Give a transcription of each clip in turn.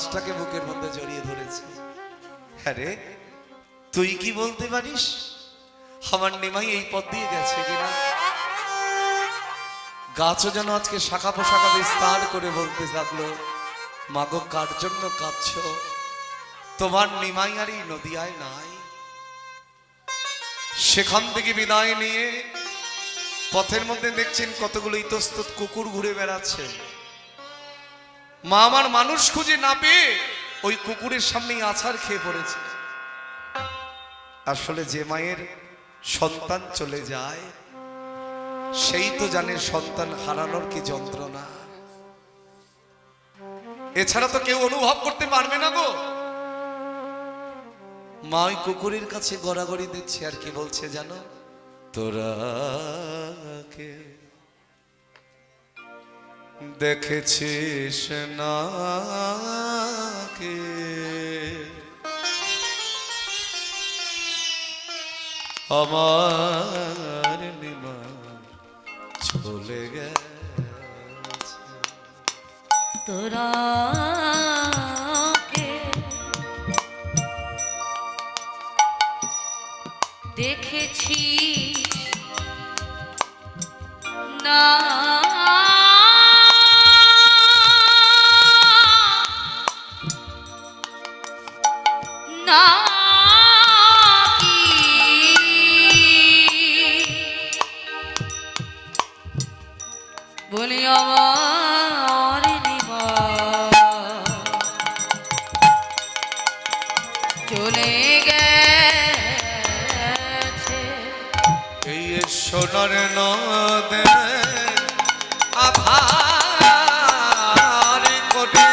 লাশটাকে বুকের মধ্যে জড়িয়ে ধরেছে। হ্যাঁ রে, তুই কি বলতে পারিস আমার নিমাই এই পথ দিয়ে গেছে কিনা? গাছও যেন আজকে শাখা পোশাখা বিস্তার করে বলতে থাকলো, মাগো কার জন্য কাঁদছ? তোমার নিমাই আর এই নদিয়ায় নাই। সেখান থেকে বিদায় নিয়ে পথের মধ্যে দেখছেন কতগুলো ইতস্তত কুকুর ঘুরে বেড়াচ্ছে। মা আমার মানুষ খুঁজে না পেয়ে ওই কুকুরের সামনেই আছাড় খেয়ে পড়েছে। আসলে যে মায়ের সন্তান চলে যায় সেই তো জানে সন্তান হারানোর কি যন্ত্রণা। এছাড়া তো কেউ অনুভব করতে পারবে না গো। মা ওই কুকুরের কাছে গড়াগড়ি দিচ্ছে আর কি বলছে জানো? তোরা কে দেখেছিস না কে আমার নিমা চলে গেছে। তোরা কে দেখেছি না না কি বলি আমার নিমা চলে গেছে। এই সোনার নদে আধার কোটে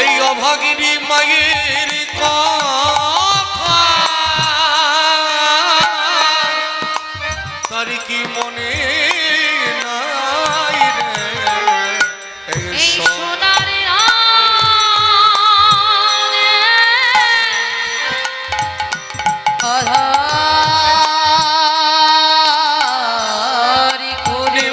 এই অভাগিনী মায়ের কথা তার কি মনে নাই রে? এই সোনার আধার কোটে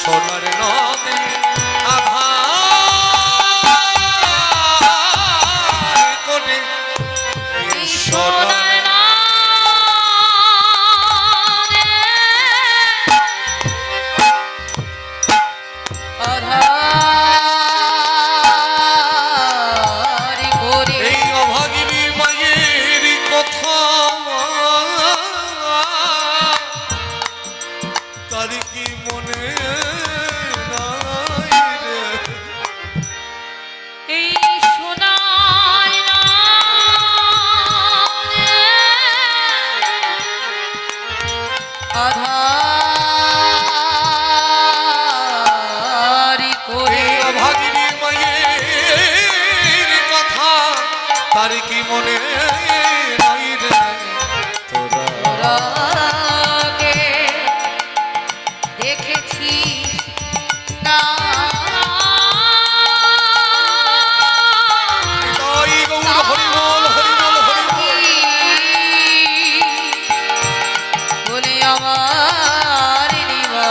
সোনার নদে আধার কোটে সোনার এই অভাগিনী মায়ের কথা তার কি মনে নাই রে? এই সোনার আধার করে এই অভাগিনী মায়ের কথা তার কি মনে নাই রে? তোরা কে দেখেছি না তাই গৌর হরিবল হরিবল হরিবল। বলে আমার নিমা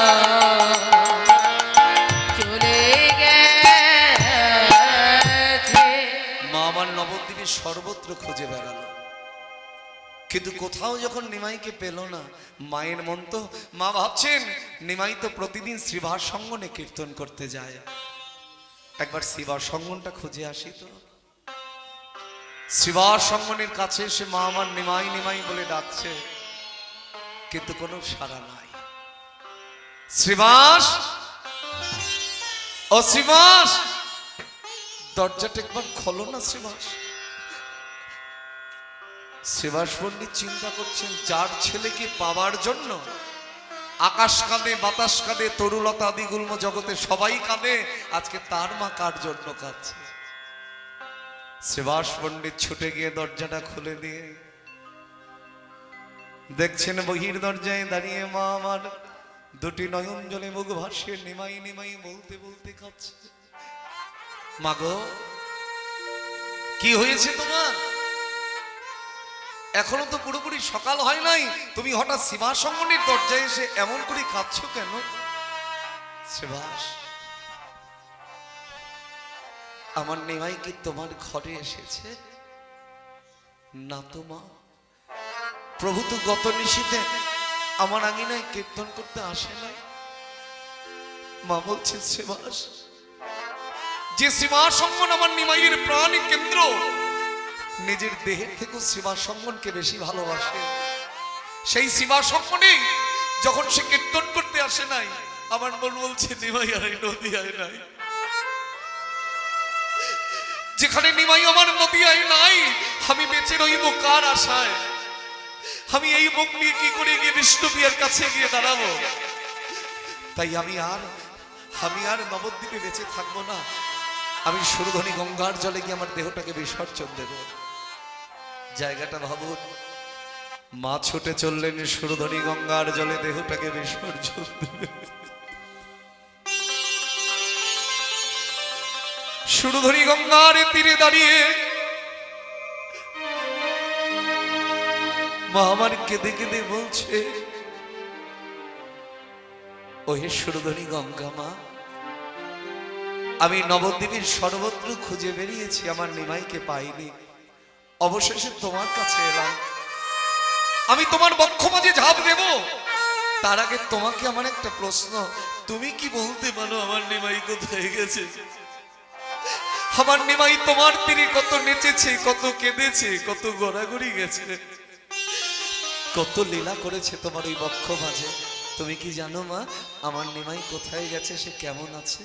চলে গেছে। মা আমার নবদ্বীপে সর্বত্র খুঁজে বেড়ালো, কিন্তু কোথাও যখন নিমাইকে পেল না, মায়ের মন তো, মা ভাবছেন নিমাই তো প্রতিদিন শ্রীভার সঙ্গনে কীর্তন করতে যায়, একবার শ্রীভার সঙ্গনটা খুঁজে আসি তো। শ্রীভার সঙ্গনের কাছে এসে মা আমার নিমাই নিমাই বলে ডাকছে, কিন্তু কোনো সাড়া নাই। শ্রীবাস, ও শ্রীবাস, দরজাটা একবার খোলো না শ্রীবাস। শ্রীবাস পণ্ডিত চিন্তা করছেন যার ছেলেকে পাওয়ার জন্য আকাশ কাঁদে, বাতাস কাঁদে, তরুলতা আদি গুল্ম জগতে সবাই কাঁদে, আজকে তার মা কার জন্য কাঁদছে? শ্রীবাস পণ্ডিত ছুটে গিয়ে দরজাটা খুলে দিয়ে দেখছেন বহির দরজায় দাঁড়িয়ে মা আমার দুটি নয়ন জলে মুখ ভাসিয়ে নিমাই নিমাই বলতে বলতে কাঁদছে। মাগো, কি হয়েছে তোমার? এখনো তো পুরোপুরি সকাল হয় নাই, তুমি হঠাৎ শ্রীবাস সঙ্গনের দরজায় এসে এমন করে কাঁদছো কেন? শ্রীবাস, আমার নিমাই কি তোমার ঘরে এসেছে? না তো মা, প্রভু তো গত নিশীথে আমার আঙিনায় কীর্তন করতে আসে নাই। মা বলছে শ্রীবাস, যে শ্রীবাস সঙ্গন আমার নিমাইয়ের প্রাণ কেন্দ্র, নিজের দেহের থেকে শ্রীবাস সঙ্গনকে বেশি ভালোবাসে। সেই শ্রীবাস সঙ্গনে যখন সে কীর্তন করতে আসে নাই, আমার মন বলছে নিমাই আর এই নদিয়ায় নাই। যেখানে নিমাই আমার নদিয়ায় নাই, আমি বেঁচে রইব কার আশায়? আমি এই মুখ নিয়ে কি করে গিয়ে বিষ্ণুপ্রিয়ার কাছে গিয়ে দাঁড়াবো? তাই আমি আর নবদ্বীপে বেঁচে থাকবো না। আমি সুরধনী গঙ্গার জলে গিয়ে আমার দেহটাকে বিসর্জন দেব। জায়গাটা ভাবুন, মা ছুটে চললেন সুরধনী গঙ্গার জলে দেহটাকে বিসর্জন দেবে। সুরধনী গঙ্গার তীরে দাঁড়িয়ে মা আমার কেঁদে কেঁদে বলছে, ওহে সুরধনী গঙ্গা মা, আমি নবদ্বীপের সর্বত্র খুঁজে বেরিয়েছি, আমার নিমাইকে পাইনি। অবশেষে তোমার কাছে এলাম। আমি তোমার বক্ষ মাঝে ঝাঁপ দেব, তার আগে তোমাকে আমার একটা প্রশ্ন, তুমি কি বলতে পারো আমার নিমাই কোথায় গেছে? আমার নিমাই তোমার তীরে কত নেচেছে, কত কেঁদেছে, কত গড়াগড়ি গেছে, কত লীলা করেছে তোমার ওই বক্ষ মাঝে। তুমি কি জানো মা, আমার নিমাই কোথায় গেছে, সে কেমন আছে?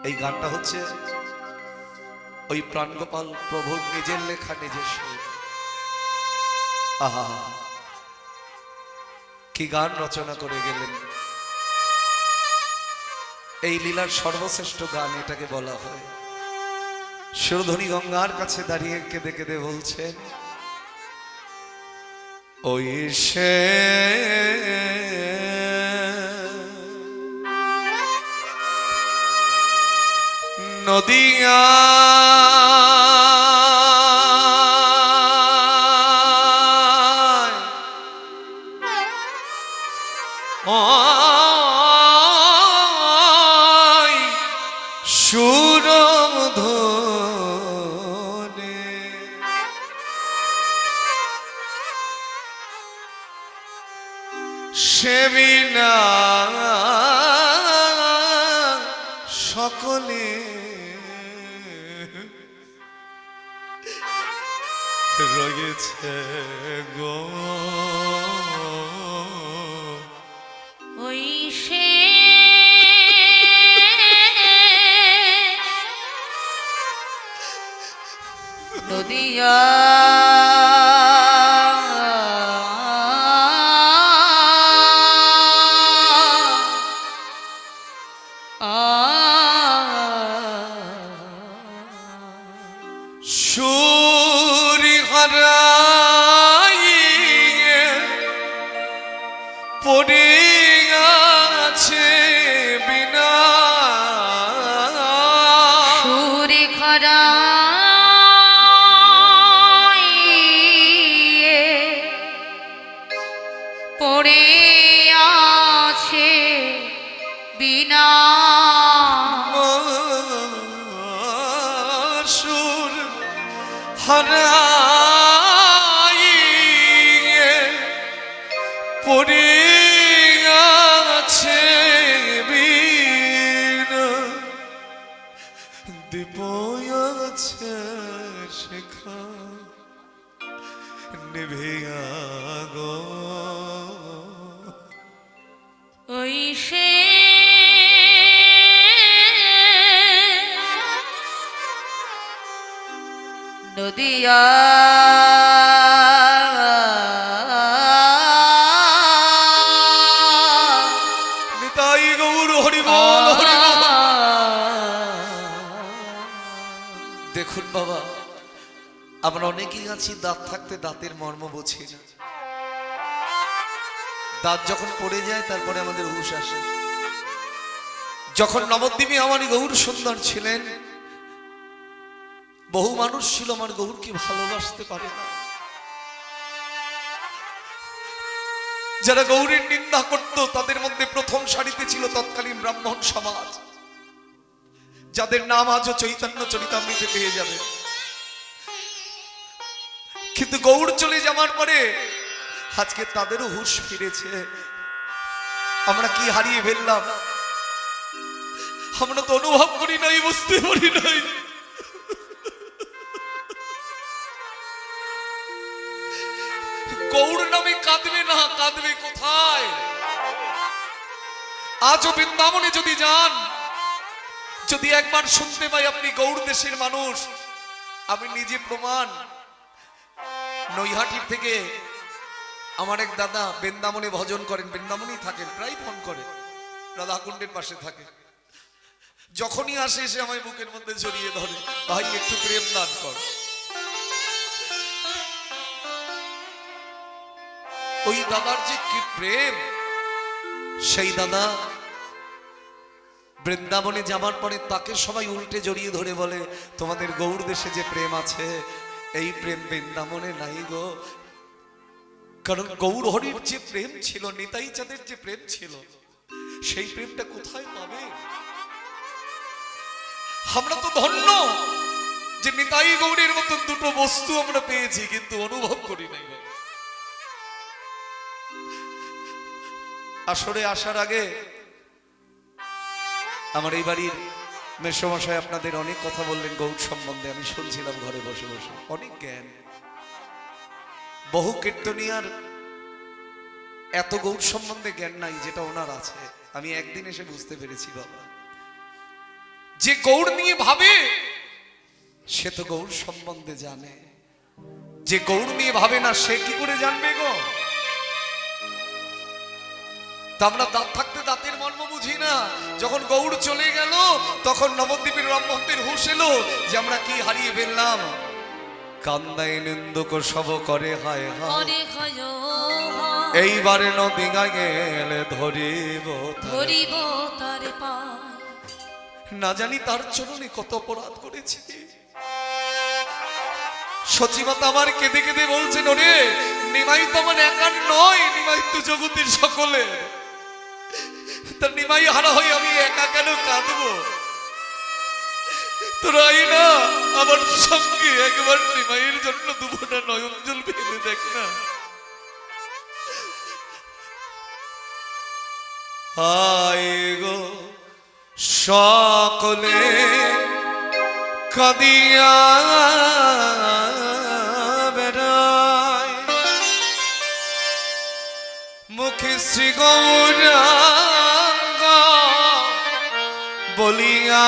এই গানটা হচ্ছে ওই প্রাণগোপাল প্রভুর নিজের লেখা, নিজের সুর। আহা, কি গান রচনা করে গেলেন! এই লীলার সর্বশ্রেষ্ঠ গান এটাকে বলা হয়। সুরধনী গঙ্গার কাছে দাঁড়িয়ে কেঁদে কেঁদে বলছেন, ওই সে নদিয়া সুরধনে সে বিনা সকলে রয়েছে গো। ওই সে নদিয়া সুরি হারাইয়ে পড়ে আছে বিনা, সুরে খরা পড়ে আছে বিনা, সুর হারাইয়ে পড়ে আছে বিনা, দীপ আছে শেখা নিভে গো। ওই সে নদিয়া নিতাই গৌর হরি বল হরি বল। দেখুন বাবা, আমরা অনেকেই আছি দাঁত থাকতে দাঁতের মর্ম বুঝি না। দাঁত যখন পড়ে যায় তারপরে আমাদের হুঁশ আসে। যখন নবদ্বীপে আমার গৌর সুন্দর ছিলেন, বহু মানুষ ছিল আমার গৌরকে ভালোবাসতে পারে না। যারা গৌরীর নিন্দা করত তাদের মধ্যে প্রথম সারিতে ছিল তৎকালীন ব্রাহ্মণ সমাজ, যাদের নাম আজও চৈতন্য চরিতামৃতে পেয়ে যাবে। কিন্তু গৌর চলে যাওয়ার পরে আজকে তাদেরও হুঁশ ফিরেছে। আমরা কি হারিয়ে ফেললাম? আমরা তো অনুভব করি নাই, বুঝতে পারি নাই। গৌর নামে কাঁদবে না, কাঁদবে কোথায়? আজও বৃন্দাবনে যদি যান, যদি একবার শুনতে পাই আপনি গৌর দেশের মানুষ, আমি নিজে প্রমাণ। নৈহাটির থেকে আমার এক দাদা বৃন্দাবনে ভজন করেন, বৃন্দাবনেই থাকেন, প্রায় ফোন করে, রাধাকুণ্ডের পাশে থাকে। যখনই আসে এসে আমায় বুকের মধ্যে জড়িয়ে ধরে, ভাই একটু প্রেম দান কর। ওই দাদার যে কি প্রেম, সেই দাদা বৃন্দাবনে যাবার পরে তাকে সবাই উল্টে জড়িয়ে ধরে বলে, তোমাদের গৌর দেশে যে প্রেম আছে এই প্রেম বৃন্দাবনে নাই গো। কারণ গৌর হরির যে প্রেম ছিল, নিতাই চাঁদের যে প্রেম ছিল, সেই প্রেমটা কোথায় পাবে? আমরা তো ধন্য যে নিতাই গৌরের মতন দুটো বস্তু আমরা পেয়েছি, কিন্তু অনুভব করি নাই। আসরে আসার আগে আমার এই বাড়ির মেসমশাই আপনাদের অনেক কথা বললেন গৌর সম্বন্ধে। আমি শুনছিলাম ঘরে বসে বসে, অনেক জ্ঞান। বহু কীর্তনিয়ার এত গৌর সম্বন্ধে জ্ঞান নাই যেটা ওনার আছে। আমি একদিন এসে বুঝতে পেরেছি, বাবা, যে গৌর নিয়ে ভাবে সে তো গৌর সম্বন্ধে জানে, যে গৌর নিয়ে ভাবে না সে কি করে জানবে গো? তা আমরা দাঁত থাকতে দাঁতের মর্ম বুঝি না। যখন গৌর চলে গেল তখন নবদ্বীপের ব্রাহ্মণদের হুঁশ এলো যে আমরা কি হারিয়ে ফেললাম। কান্দায় নিন্দুক সব করে হায় হায়, এইবারে নদী গেলে ধরিব তার পায়। না জানি তার চরণে কত অপরাধ করেছি। সচিমাতা আমার কেঁদে কেঁদে বলছেন, ওরে নিমাই তো আমার একার নয়, নিমাই তো জগতের সকলের। তার নিমাই হারা হয়ে আমি একা কেন কাঁদবো? তোরাই না আমার সঙ্গে একবার নিমাইয়ের জন্য দুবোটা নয়ন জল ফেলে দেখ না। হায় গো সকলে কাঁদিয়া বেড়ায়, মুখে শ্রী গৌরাঙ্গ বলিয়া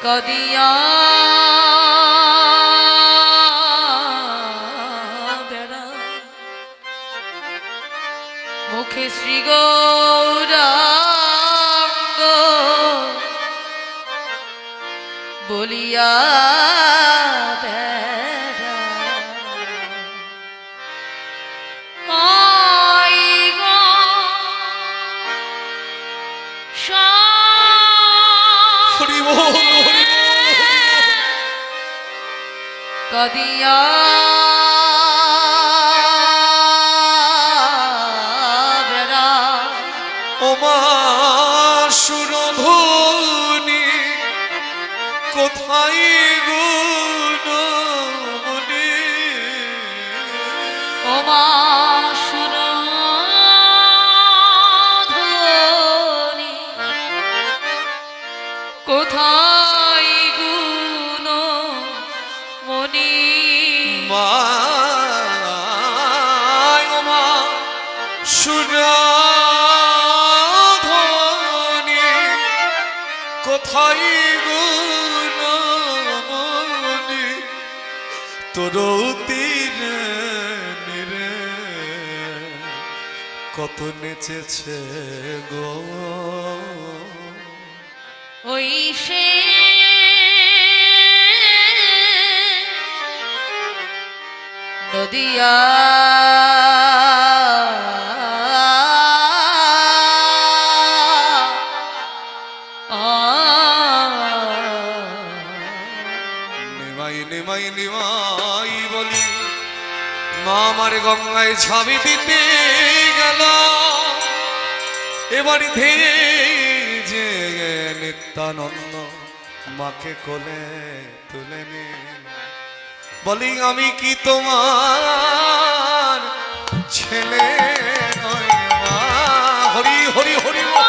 কদিয়া বেড়া, মুখে শ্রী গৌরাঙ্গ বলিয়া বেড়া। কদিয়া বেড়া, ওমা সুরধুনি কোথায় গুণমণি, ওমা সুরধুনি কোথায় গুণ মনি। ওমা সুরধুনি কোথায় গুণমণি, তোর তীরে নিরে কত নেচেছে গো ওই সে নদিয়া নিমাই নিমাই নিমাই বলি মা আমার গঙ্গায় ঝাঁপি দিতে গেল এবারে ধীরে যে নিত্যানন্দ মাকে কোলে তুলে নে বলি আমি কি তোমার ছেলে নয় মা হরি হরি হরি বল।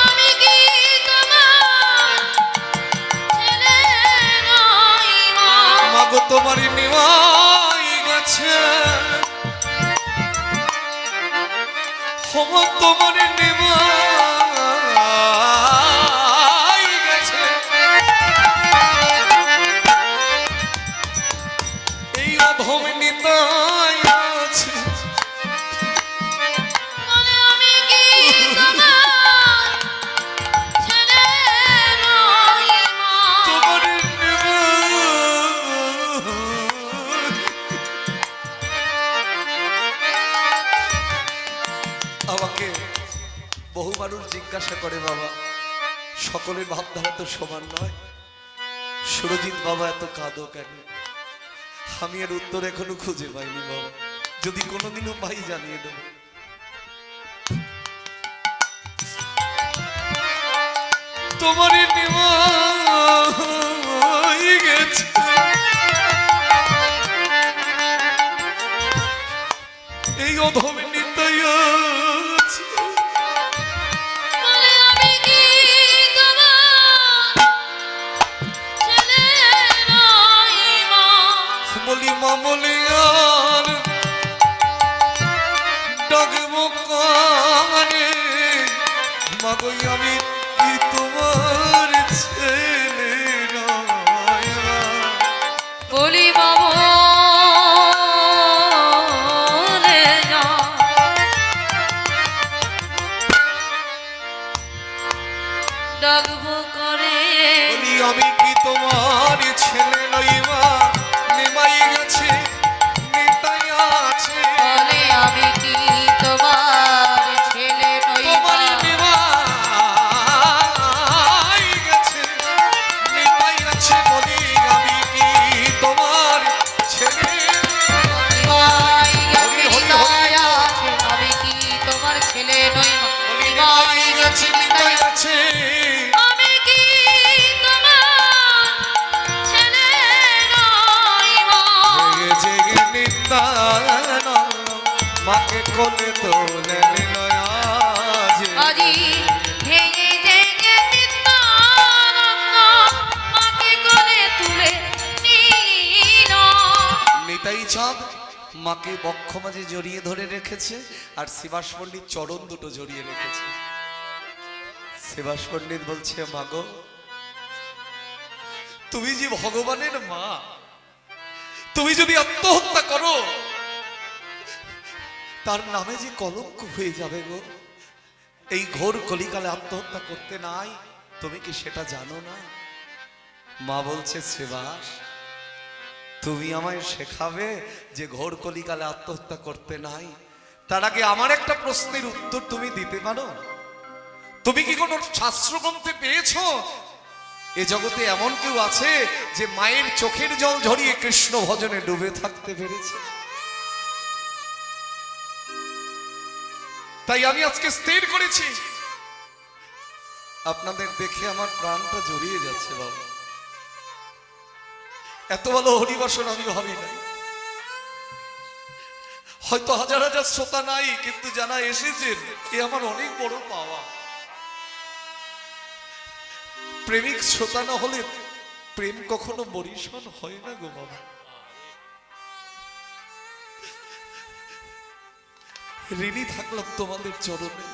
আমি কি তোমার ছেলে নই মা মাগো তোমার নিমাই গেছে হোম তোমার নিমাই গেছে এই অধম নিতাই আছে বলে আমি কি তোমার ছেলে নই মা তোমার নিমাই আমাকে বহু মানুষ জিজ্ঞাসা করে বাবা সকলের ভাবধারা তো সমান নয় সুরজিৎ বাবা এত কাঁদো কেন আমি এর উত্তর এখনো খুঁজে পাইনি বাবা যদি কোনোদিনও পাই জানিয়ে দেব তোমার নিমাই গেছে এই অধমে নিতাই আছে বলে আমি কি তোমার ছেলে নই মা বলি মামলি আর ডাকবো কানে মাগই আমি কি তোমার ছেলে নয় মা? বলি বাবলে যা ডাকবো করে বলি আমি কি তোমার ছেলে নই মা নিমাই গেছে নিতাই আছে বলে আমি কি তোমার ছেলে নই তোমার মা নিমাই গেছে নিতাই আছে বলি আমি কি তোমার ছেলে নিমাই গেছে হরি হরি নিতাই আছে, আমি কি তোমার ছেলে নই মা বলি নিমাই নিমাই গেছে গেছে নিতাই নিতাই আছে আমি কি তোমার ছেলে নই মা জেগে জেগে নিত্যানন্দ মাকে কোলে তোলে নিল আজ আজি ভেঙে ভেঙে নিত্যানন্দ মাকে কোলে তুলে নিল নিতাই চাঁদ মাকে বক্ষ মাঝে জড়িয়ে ধরে রেখেছে আর শিবাস পণ্ডিত চরণ দুটো জড়িয়ে রেখেছে শিবাস পণ্ডিত বলছে মাগো তুমি যে ভগবানের মা তুমি যদি আত্মহত্যা করো তার নামে যে কলঙ্ক হয়ে যাবে গো এই ঘোর কলিকালে আত্মহত্যা করতে নাই তুমি কি সেটা জানো না মা বলছে শিবাস তুমি আমায় শেখাবে যে ঘোর কলিকালে আত্মহত্যা করতে নাই তার আগে আমার একটা প্রশ্নের উত্তর তুমি দিতে পারো তুমি কি কোনো শাস্ত্রগ্রন্থে পেয়েছো এ জগতে এমন কেউ আছে যে মায়ের চোখের জল ঝরিয়ে কৃষ্ণ ভজনে ডুবে থাকতে পেরেছে তাই আমি আজকে স্থির করেছি আপনাদের দেখে আমার প্রাণটা জড়িয়ে যাচ্ছে বাবা এত ভালো হরিবাসন আমি ভাবি নাই হয়তো হাজার হাজার শ্রোতা নাই কিন্তু যারা এসেছেন এ আমার অনেক বড় পাওয়া প্রেমিক শ্রোতা না হলে প্রেম কখনো বরিশন হয় না গো বাবা ঋণী থাকলাম তোমাদের চরণে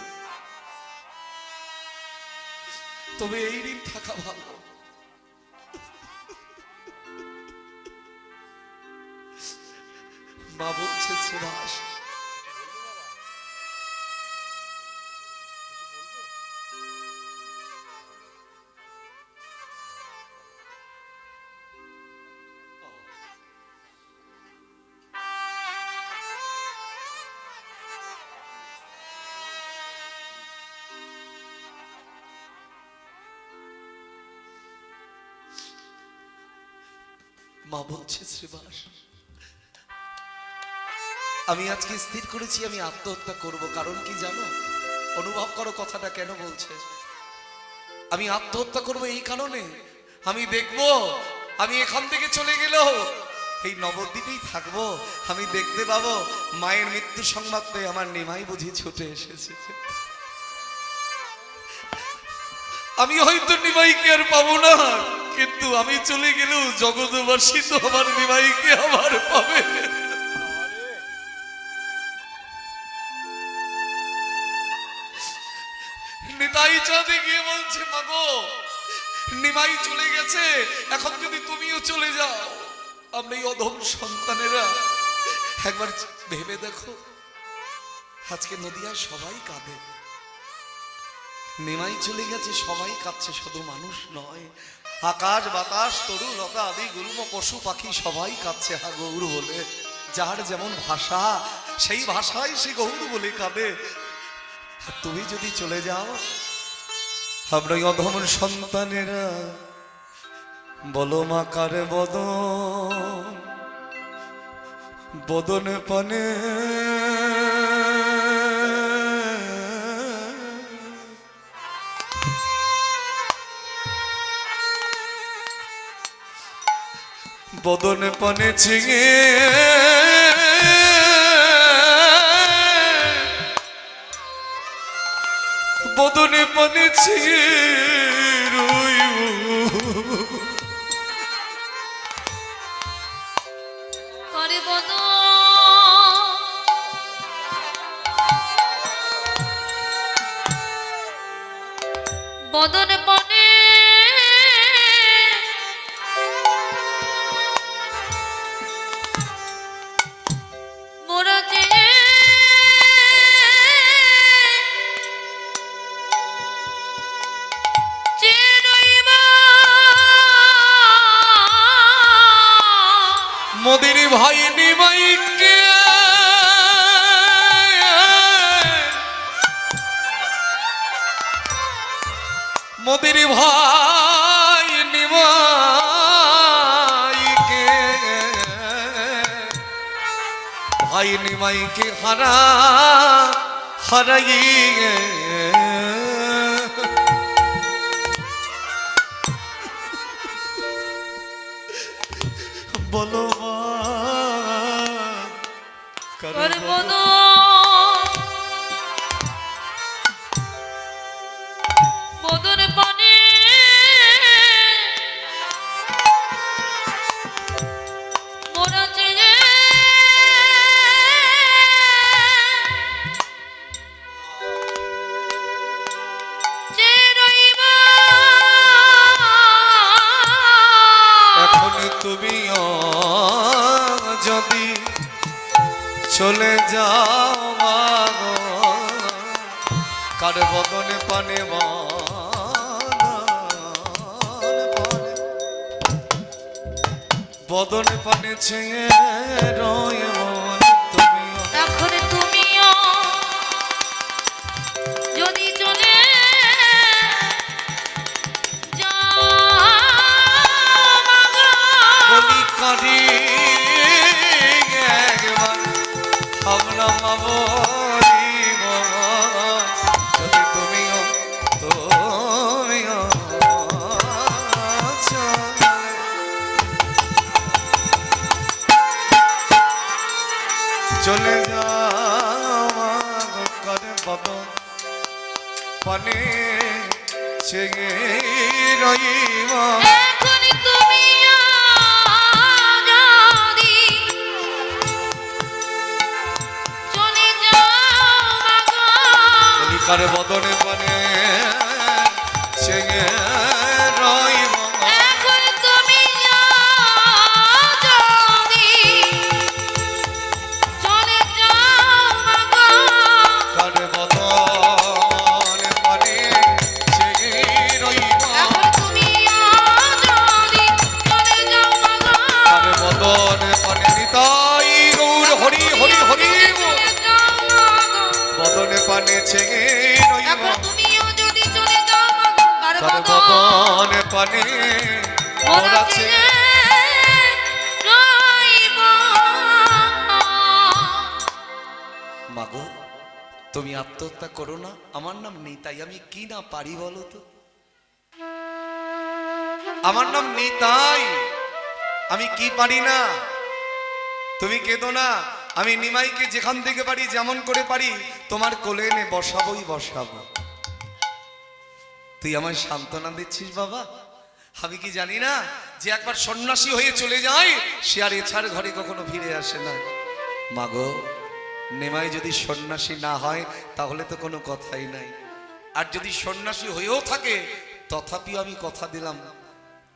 তবে এই ঋণ থাকা ভালো মা বলছে সুভাষ, মা বলছে শ্রীবাস, আমি আজকে স্থির করেছি আমি আত্মহত্যা করব। কারণ কি জানো? অনুভব করো কথাটা কেন বলছে। আমি আত্মহত্যা করব এই কারণে, আমি দেখব আমি এখান থেকে চলে গেলেও এই নবদ্বীপেই থাকবো, আমি দেখতে পাবো মায়ের মৃত্যু সংবাদ পেয়ে আমার নিমাই বুঝি ছুটে এসেছে। আমি হয়তো নিমাইকে আর পাবো না, কিন্তু আমি চলে গেলেও জগৎবাসী তো আমার নিমাইকে আবার পাবে। নিতাই চাঁদে গিয়ে বলছে, মাগো নিমাই চলে গেছে, এখন যদি তুমিও চলে যাও, আমরা এই অধম সন্তানেরা একবার ভেবে দেখো, আজকে নদিয়ায় সবাই কাঁদে, নিমাই চলে গেছে সবাই কাঁদছে, শুধু মানুষ নয়, আকাশ বাতাস তরু লতা আদি গুল্ম পশু পাখি সবাই কাঁদছে হা গৌর বলে। যার যেমন ভাষা সেই ভাষায় সে গৌর বলে কাঁদে। আর তুমি যদি চলে যাও, আমরা অধম সন্তানেরা বলো মা কারে বদন বদনে পানে বদনে পানে চিঙে বদনে পানে চিঙে রইব করে বদন বদন বনে মোরা যে মোদের ভাই নিমাইকে মোদের ভাই নিমাইকে ভাই নিমাইকে হারাইয়ে বলো করে বদন বদন বনে মোরা যে রইব এখন তুমিও যদি চলে যাও মাগো, কার বদনে পানে বদনে পানে ছেয়ে রয়ে তুমিও এখন তুমিও যদি চলে যাও মাগো, বলি কাঁদি একবার আমরা মরিব, যদি তুমিও চলে যাওয়া করে বদন পানে ছেগে রইব, এখন তুমিও যদি চলে যাও মাগো, কার বদনে পানে ছেগে রইব, এখন তুমিও যদি বেঁচে রইব এখন তুমিও যদি চলে যাও মাগো কার কার ভবন ভবন পানে মোরা মোরা চেয়ে রইব। মাগো তুমি আত্মহত্যা করো না, আমার নাম নিতাই, আমি কি না পারি বলো তো? আমার নাম নিতাই, আমি কি পারি না? তুমি কেঁদো না, আমি নিমাইকে যেখান থেকে পারি যেমন করে পারি তোমার কোলে এনে বসাবোই বসাবো। তুই আমায় সান্ত্বনা দিচ্ছিস বাবা? আমি কি জানি না যে একবার সন্ন্যাসী হয়ে চলে যায় সে আর এছাড় ঘরে কখনো ফিরে আসে না। মাগো নিমাই যদি সন্ন্যাসী না হয় তাহলে তো কোনো কথাই নাই, আর যদি সন্ন্যাসী হয়েও থাকে তথাপিও আমি কথা দিলাম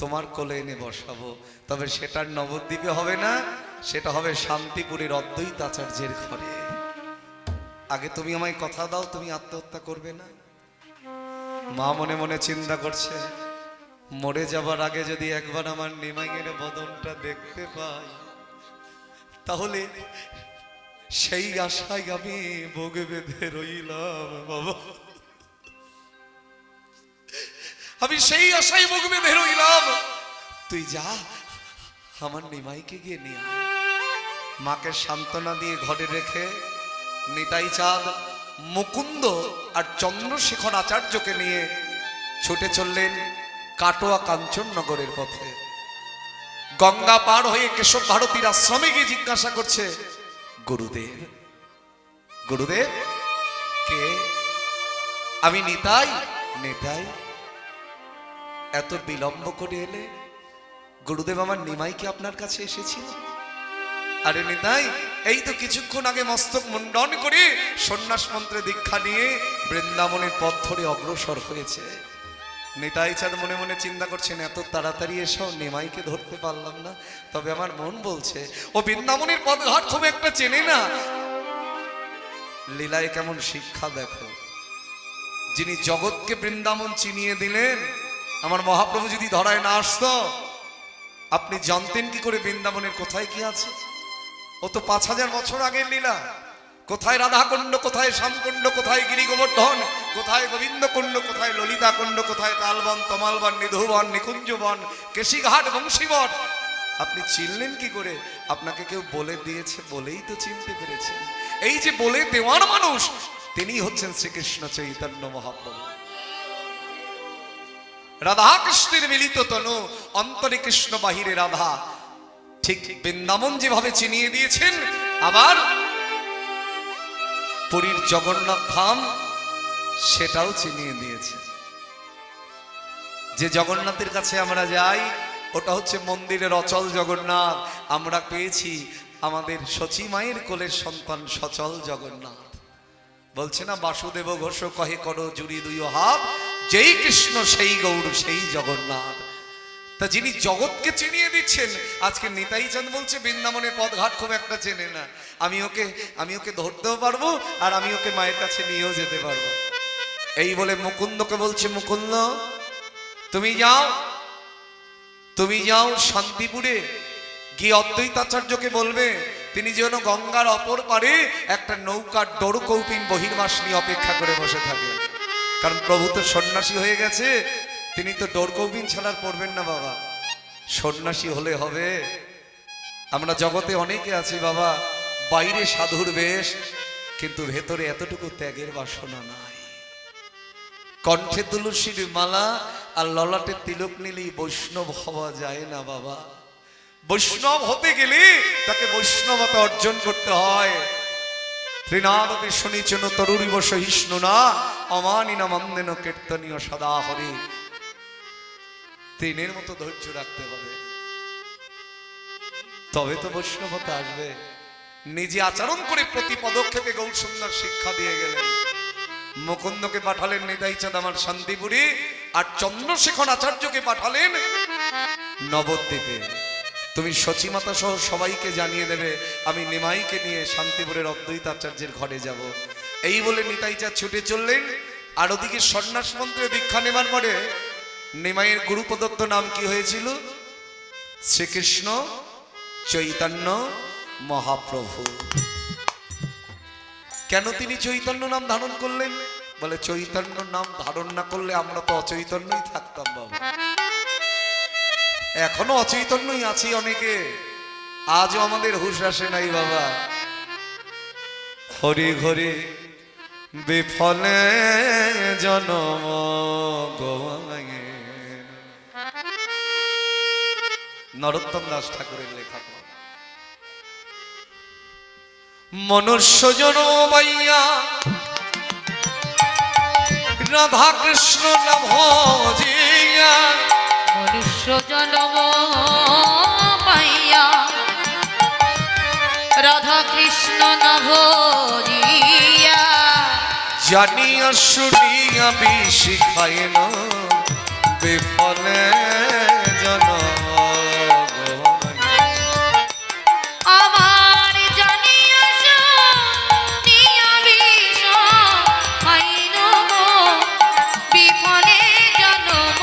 তোমার কোলে এনে বসাবো, তবে সেটার নবদ্বীপে হবে না, সেটা হবে শান্তিপুরের অদ্বৈত আচার্যের ঘরে। আগে তুমি আমায় কথা দাও তুমি আত্মহত্যা করবে না। মা মনে মনে চিন্তা করছে মরে যাবার আগে যদি একবার আমার নিমাইয়ের বদনটা দেখতে পাই তাহলে সেই আশায় আমি বুক বেঁধে রইলাম বাবা, আমি সেই আশায় বুক বেঁধে রইলাম। তুই যা আমার নিমাইকে গিয়ে নিয়ে আয়। মাকে সান্ত্বনা দিয়ে ঘরে রেখে নিতাই চাঁদ মুকুন্দ আর চন্দ্রশেখর আচার্যকে নিয়ে ছুটে চললেন কাটোয়া কাঞ্চননগরের পথে। গঙ্গা পার হয়ে কেশব ভারতীর আশ্রমে গিয়ে জিজ্ঞাসা করছে, গুরুদেব গুরুদেব কে? আমি নিতাই। নিতাই এত বিলম্ব করে এলে? গুরুদেব আমার নিমাই কি আপনার কাছে এসেছিল? আরে নিতাই এই তো কিছুক্ষণ আগে মস্তক মুন্ডন করে সন্ন্যাস মন্ত্রে দীক্ষা নিয়ে বৃন্দাবনের পথ ধরে অগ্রসর হয়েছে। নিতাই চাঁদ মনে মনে চিন্তা করছেন এত তাড়াতাড়ি এসেও নিমাইকে ধরতে পারলাম না, তবে আমার মন বলছে ও বৃন্দাবনের পথঘাট খুব একটা চেনে না। লীলায় কেমন শিক্ষা দেখো, যিনি জগৎকে বৃন্দাবন চিনিয়ে দিলেন, আমার মহাপ্রভু যদি ধরায় না আসতো আপনি জানতেন কি করে বৃন্দাবনের কোথায় কি আছে? ও তো 5000 বছর আগের লীলা। কোথায় রাধাকুণ্ড, কোথায় শ্যামকুণ্ড, কোথায় গিরি গোবর্ধন, কোথায় গোবিন্দকুণ্ড, কোথায় ললিতাকুণ্ড, কোথায় তালবন, তমালবন, নিধুবন, নিকুঞ্জবন, কেশিঘাট, বংশীবন। আপনি চিনলেন কি করে? আপনাকে কেউ বলে দিয়েছে বলেই তো চিনতে পেরেছেন। এই যে বলে দেওয়ার মানুষ তিনি হচ্ছেন শ্রীকৃষ্ণ চৈতন্য মহাপ্রভু। রাধা কৃষ্ণের মিলিত তনু, অন্তরে কৃষ্ণ বাহিরে রাধা। ঠিক বৃন্দাবন যেভাবে চিনিয়ে দিয়েছেন, আবার পুরীর জগন্নাথ ধাম সেটাও চিনিয়ে দিয়েছে। যে জগন্নাথের কাছে আমরা যাই ওটা হচ্ছে মন্দিরের অচল জগন্নাথ। আমরা পেয়েছি আমাদের সচী মায়ের কোলের সন্তান সচল জগন্নাথ। বলছে না বাসুদেব ঘোষ কহে করো জুড়ি দুই হাত, যেই কৃষ্ণ সেই গৌর সেই জগন্নাথ। তা যিনি জগৎকে চিনিয়ে দিচ্ছেন, আজকে নিতাই চাঁদ বলছে বৃন্দাবনের পথঘাট খুব একটা চেনে না, আমি ওকে ধরতেও পারবো আর আমি ওকে মায়ের কাছে নিয়েও যেতে পারবো। এই বলে মুকুন্দকে বলছে, মুকুন্দ তুমি যাও শান্তিপুরে গিয়ে অদ্বৈতাচার্যকে বলবে তিনি যেন গঙ্গার অপর পারে একটা নৌকার ডোরকৌপিন বহির্বাস নিয়ে অপেক্ষা করে বসে থাকে। কারণ প্রভু তো সন্ন্যাসী হয়ে গেছে, তিনি তো ডোরকৌপিন ছাড়া পড়বেন না বাবা। সন্ন্যাসী হলে হবে? আমরা জগতে অনেকে আছি বাবা, বাইরে সাধুর বেশ কিন্তু ভেতরে এতটুকু ত্যাগের বাসনা নাই। কণ্ঠে তুলসীর মালা আর ললাটে তিলক নিলেই বৈষ্ণব হওয়া যায় না বাবা। বৈষ্ণব হতে গেলে তাকে বৈষ্ণবতা অর্জন করতে হয়। ত্রিনাদপি শনিচন তরুরিব সহিষ্ণু না অমানিনা মন্দেন কীর্তনীয় সদা হরি। তিনের মতো ধৈর্য রাখতে হবে, তবে তো বৈষ্ণবতা আসবে। নিজে আচরণ করে প্রতি পদক্ষেপে গৌর সুন্দর শিক্ষা দিয়ে গেলেন। মুকুন্দকে পাঠালেন নিতাই চাঁদ আমার শান্তিপুরে, আর চন্দ্রশেখর আচার্যকে পাঠালেন নবদ্বীপে। তুমি সচিমাতা সহ সবাইকে জানিয়ে দেবে আমি নিমাইকে নিয়ে শান্তিপুরের অদ্বৈত আচার্যের ঘরে যাব। এই বলে নিতাই চাঁদ ছুটে চললেন। আর ওদিকে সন্ন্যাস মন্ত্রে দীক্ষা নেবার পরে নিমাইয়ের গুরু প্রদত্ত নাম কি হয়েছিল? শ্রীকৃষ্ণ চৈতন্য মহাপ্রভু। কেন তিনি চৈতন্য নাম ধারণ করলেন? বলে চৈতন্য নাম ধারণ না করলে আমরা তো অচৈতন্যই থাকতাম বাবা। এখনো অচৈতন্যই আছি অনেকে, আজও আমাদের হুঁশ আসে নাই বাবা। হরি ঘরে বিফলে জনম গোয়ায়ে। নরোত্তম দাস ঠাকুরের লেখা। মনুষ্য জনম পাইয়া রাধা কৃষ্ণ না ভজিয়া, মনুষ্য জন্ম পাইয়া রাধা কৃষ্ণ না ভজিয়া, জানিয়া শুনিয়া বিশি খায় না বিফলে জনম গোয়ায়ে। আমার জানিয়া শুনিয়া বিষ খাইল বিফলে জন্ম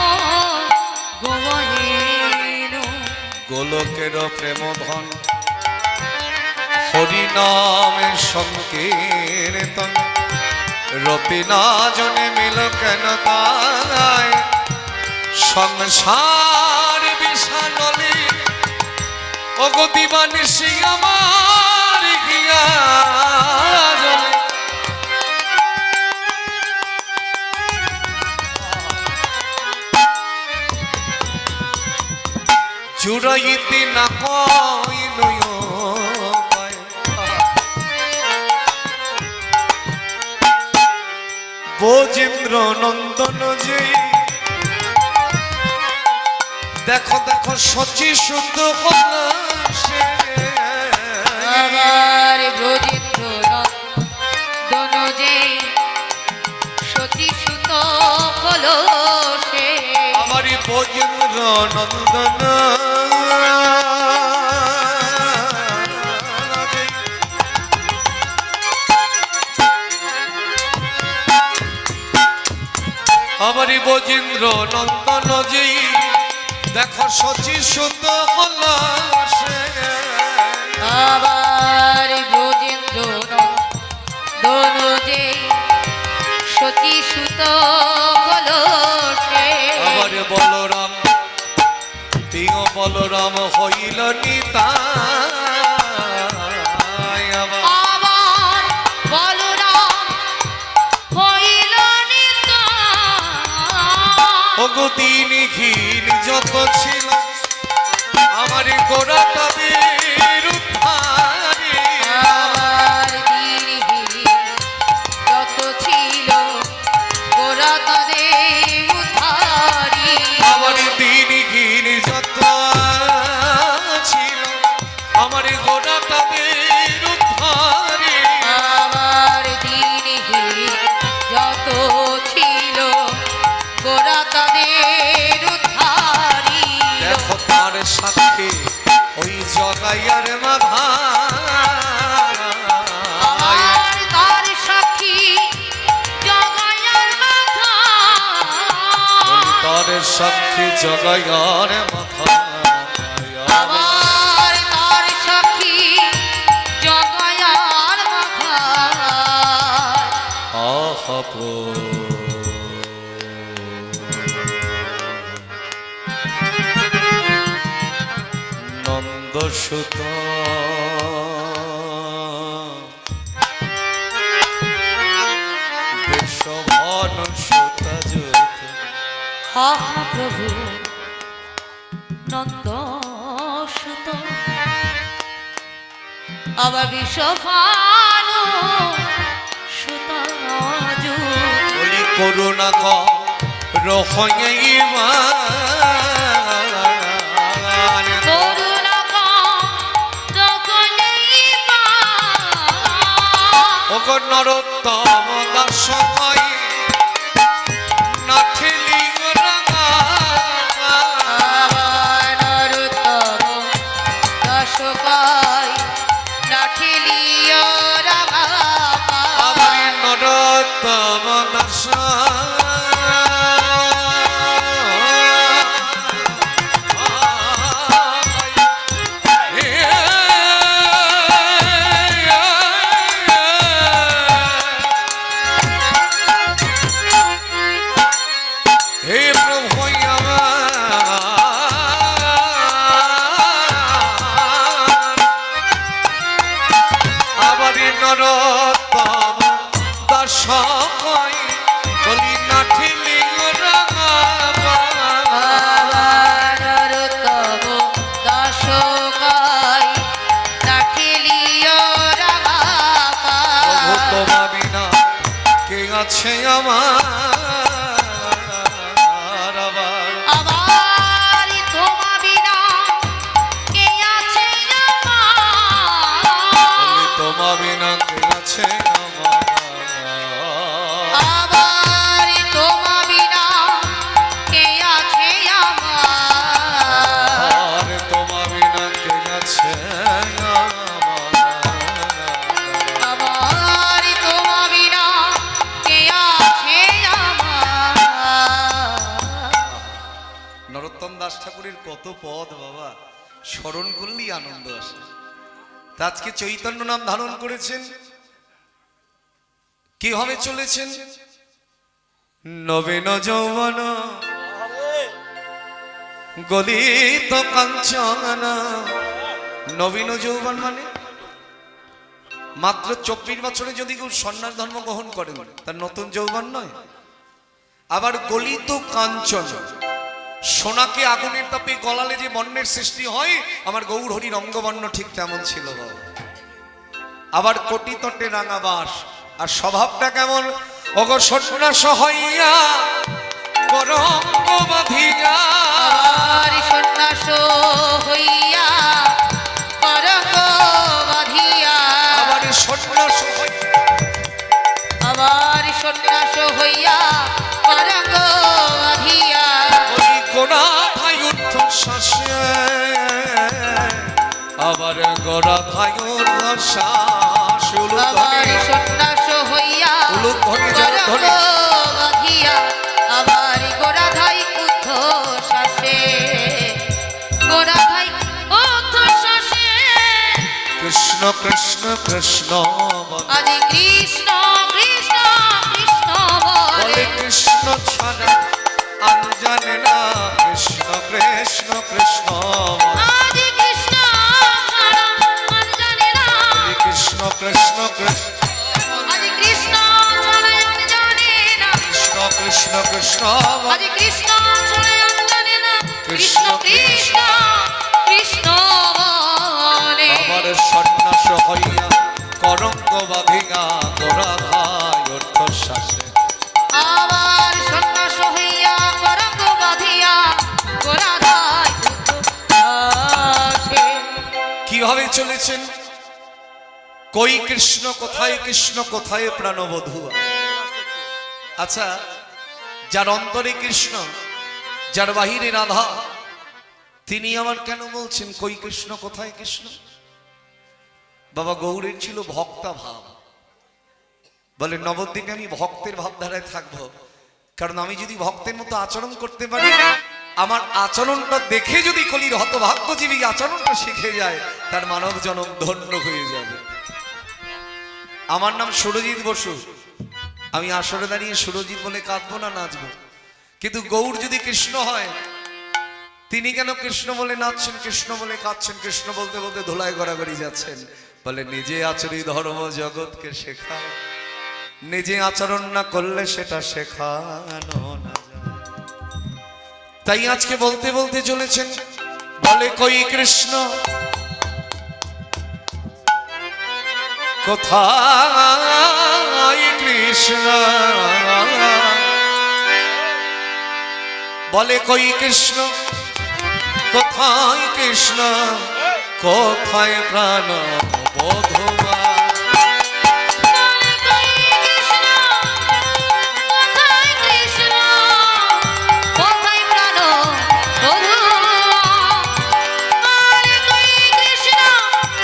গোয়াইল। গোলকের প্রেম ধন হরি নামে সংকীর্তন, রতি না জনে মিল কেন তাই সংসার বিষানলে অগতি বানিসি আমার গিয়া জলে। জুড়াইতে না কইল বোজেন্দ্র নন্দন যে, দেখো দেখো সচি শুদ্ধ হলো সে। আবার ব্রজেন্দ্র নন্দন যে সতী সুত হলো সে। আমারই বোজেন্দ্র নন্দন আমারই বোজেন্দ্র নন্দন যে, দেখো সচি শুদ্ধ হলো সে। আবার ব্রজেন্দ্র নন্দন যে সতী সুত হলো সে। আবার বলরাম তিয় বলরাম হইল নিতাই। আবার বলরাম হইল নিতাই। ওগো দিন ঘিন যত ছিল আমার গোড়া তবের উদ্ধারে। আমার দিনহীন যত ছিল গোরা তাদের উদ্ধারি। আমার দিন ঘিন যত ছিল আমার গোড়া তবের উদ্ধারে। আমার দিনহীন যত ছিল গোরা তাদের উদ্ধারি। দেখো তার সাথে ওই জগাইয়ার মাধা, আমার তার সাক্ষী জগায়ার মাথা। তার সাক্ষী জগাইয়ার মাথা। আমার তার সাক্ষী জগায়ার মাথা। আহা নন্দসুত দেশভান সুত যুত। হা হা প্রভু নন্দ সুত আবার বিশ্বভান সুত বলি করুণা ক রহইবা করুণা ওগো নরোত্তম দাস কই নাঠিলি রাঙা। নরোত্তম দাস কই নাঠিলিও রাঙা। আমার নরোত্তম দাস নরোত্তম দাস কই বলি নাঠিলি রাঙা নরোত্তম দাস কই নাঠিলিও রাঙা প্রভু তোমা বিনা কে আছে আমার আবার আবার তোমা বিনা কে আছে বলি আমার তোমা বিনা কে আছে আমার আবার তোমা বিনা কে আছে আমার আর তোমা বিনা কে আছে আমার আবার তোমা বিনা কে আছে আমার নরোত্তম দাস ঠাকুরের কত পদ বাবা, স্মরণ করলেই আনন্দ আসে। তা আজকে চৈতন্য নাম ধারণ করেছেন, কিভাবে চলেছেন? নবীন যৌবন গলিত কাঞ্চন। নবীন যৌবন মানে মাত্র 24 বছরে যদি কেউ সন্ন্যাস ধর্ম গ্রহণ করেন তার নতুন যৌবন নয়। আবার গলিত কাঞ্চন, সোনাকে আগুনের তাপে গলালে যে বর্ণের সৃষ্টি হয়, আমার গৌর হরির অঙ্গবর্ণ ঠিক তেমন ছিল বাবা। আবার কোটি তটে রাঙা বাস, আর স্বভাবটা কেমন? অগ সন্ন্যাস হইয়া করঙ্গ বাঁধিয়া। আর সন্ন্যাস হইয়া করঙ্গ বাঁধিয়া আবার সন্ন্যাস হইয়া আবার সন্ন্যাস হইয়া করঙ্গ বাঁধিয়া ওই গোড়া ভাই উর্ধ্ব শ্বাসে, আবার গোড়া ভাই উর্ধ্ব শ্বাস। আবার সন্ন্যাস হইয়া উলুধ্বনি করঙ্গ জলধ্বনি। বাঁধিয়া আবার গোরাধাই উদ্ধশ্বাসে গোরাধাই উদ্ধশ্বাসে কৃষ্ণ কৃষ্ণ কৃষ্ণ বলে। আদি কৃষ্ণ কৃষ্ণ কৃষ্ণ বলে বলে কৃষ্ণ ছাড়া আর জানে না, কৃষ্ণ কৃষ্ণ কৃষ্ণ বলে। আদি কৃষ্ণ ছাড়া আর জানে না কৃষ্ণ কৃষ্ণ কৃষ্ণ আদি কৃষ্ণ ছাড়া আর জানে না কৃষ্ণ কৃষ্ণ কৃষ্ণ বলে। আদি কৃষ্ণ ছাড়া আর জানে না কৃষ্ণ কৃষ্ণ কৃষ্ণ বলে আবার সন্ন্যাস হইয়া করঙ্গ বাঁধিয়া গোরা ভাই অর্থশ্বাসে। আবার সন্ন্যাস হইয়া করঙ্গ বাঁধিয়া গোরাধাই উদ্ধশ্বাসে কিভাবে চলেছেন? কই কৃষ্ণ কোথায় কৃষ্ণ কোথায় প্রাণবধূ। আচ্ছা, যার অন্তরে কৃষ্ণ, যার বাহিরে রাধা, তিনি আমার কেন বলছেন কই কৃষ্ণ কোথায় কৃষ্ণ? বাবা গৌরের ছিল ভক্তা ভাব। বলে নবদ্বীপে আমি ভক্তের ভাবধারায় থাকবো, কারণ আমি যদি ভক্তের মতো আচরণ করতে পারি, আমার আচরণটা দেখে যদি কলির হতভাগ্যজীবী আচরণটা শিখে যায়, তার মানব জনম ধন্য হয়ে যাবে। আমার নাম সুরজিৎ বসু, আমি আসরে দাঁড়িয়ে সুরজিৎ বলে কাঁদবো না নাচবো। কিন্তু গৌর যদি কৃষ্ণ হয়, তিনি কেন কৃষ্ণ বলে নাচছেন, কৃষ্ণ বলে কাঁদছেন, কৃষ্ণ বলতে বলতে ধুলায় গড়াগড়ি যাচ্ছেন? বলে নিজে আচরি ধর্ম জগৎকে শেখায়, নিজে আচরণ না করলে সেটা শেখানো না যায়। তাই আজকে বলতে বলতে চলেছেন, বলে কই কৃষ্ণ কোথায় কৃষ্ণ। বলে কই কৃষ্ণ কোথায় কৃষ্ণ, কোথায় প্রাণ বধূয়া। বলে কই কৃষ্ণ কোথায় কৃষ্ণ কোথায় প্রাণ বধূয়া বলে কই কৃষ্ণ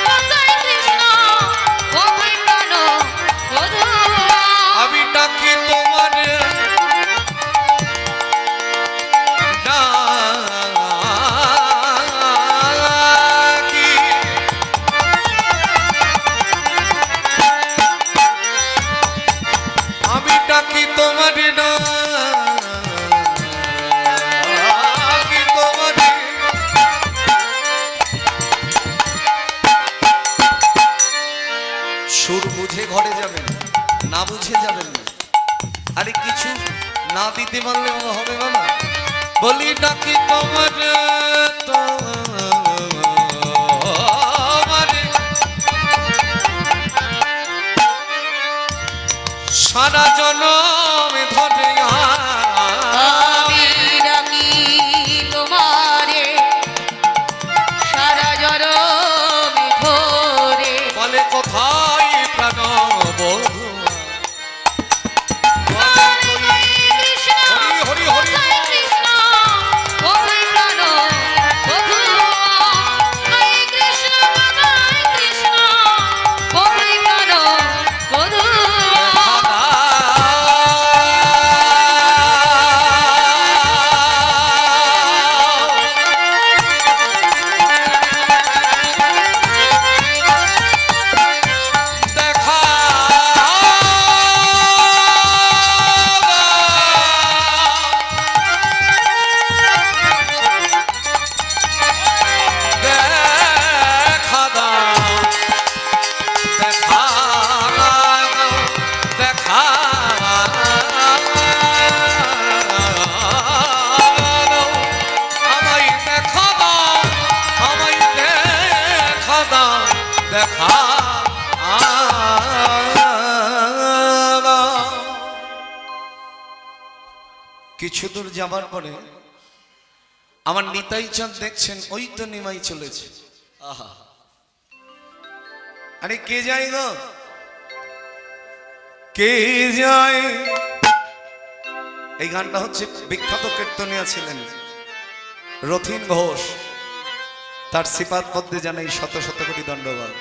কোথায় কৃষ্ণ কোথায় প্রাণ বধূয়া আমি ডাকি তোমার ডাকি, সুর বুঝে ঘরে যাবেন, না বুঝে যাবেন না। আরে কিছু না দিতে পারলে হবে বাবা। বলি ডাকি তোমার তোমারে সারা জনমে ধরে আমি ডাকি তোমারে সারা জনমে ধরে। বলে কোথায় প্রাণ বধূ হরি হরি হরি কিছু দূর যাবার পরে আমার নিতাই চাঁদ দেখছেন ওই তো নিমাই চলেছে। আহা, আরে কে যায় গো, কে যায়? এই গানটা হচ্ছে বিখ্যাত কীর্তনিয়া ছিলেন রথীন ঘোষ, তার সিপাত পদ্মে জানাই শত শত কোটি দণ্ডবাদ।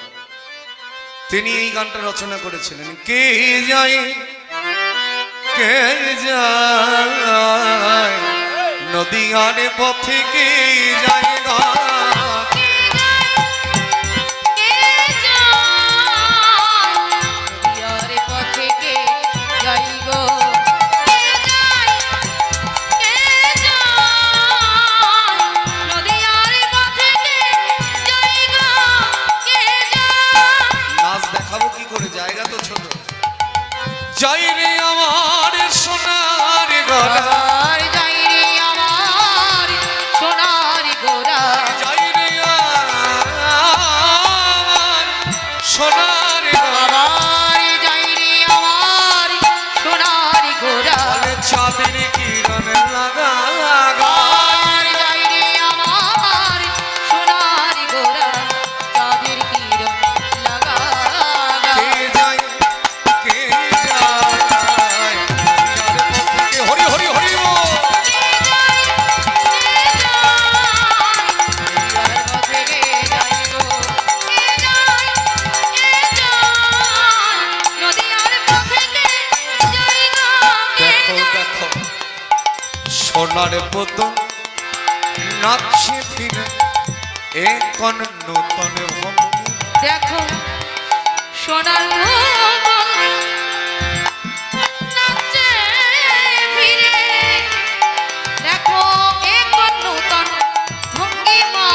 তিনি এই গানটা রচনা করেছিলেন। কে যায়, কে যায় নদীয়ার পথে, কে যায় না নাচ দেখাবো কি করে, জায়গা তো ছোট। যাই রে আমার সোনার গলা, যাই রে আমার সোনার গোরা, যাই রে আমার সোনার গলা, আবার যাই রে আমার সোনার গোরা, চাঁদের কিরণ লাগা, আবার যাই রে আমার সোনার গোরা, চাঁদের কিরণ লাগা। কে যায়, কে যায় হরি হরি হরি বল। দেখো দেখো সোনার পুতুল নাচছে ফিরে এখন নূতন ভঙ্গি। দেখো সোনার ভুবন নাচে ফিরে, দেখো এক নূতন ভঙ্গিমা।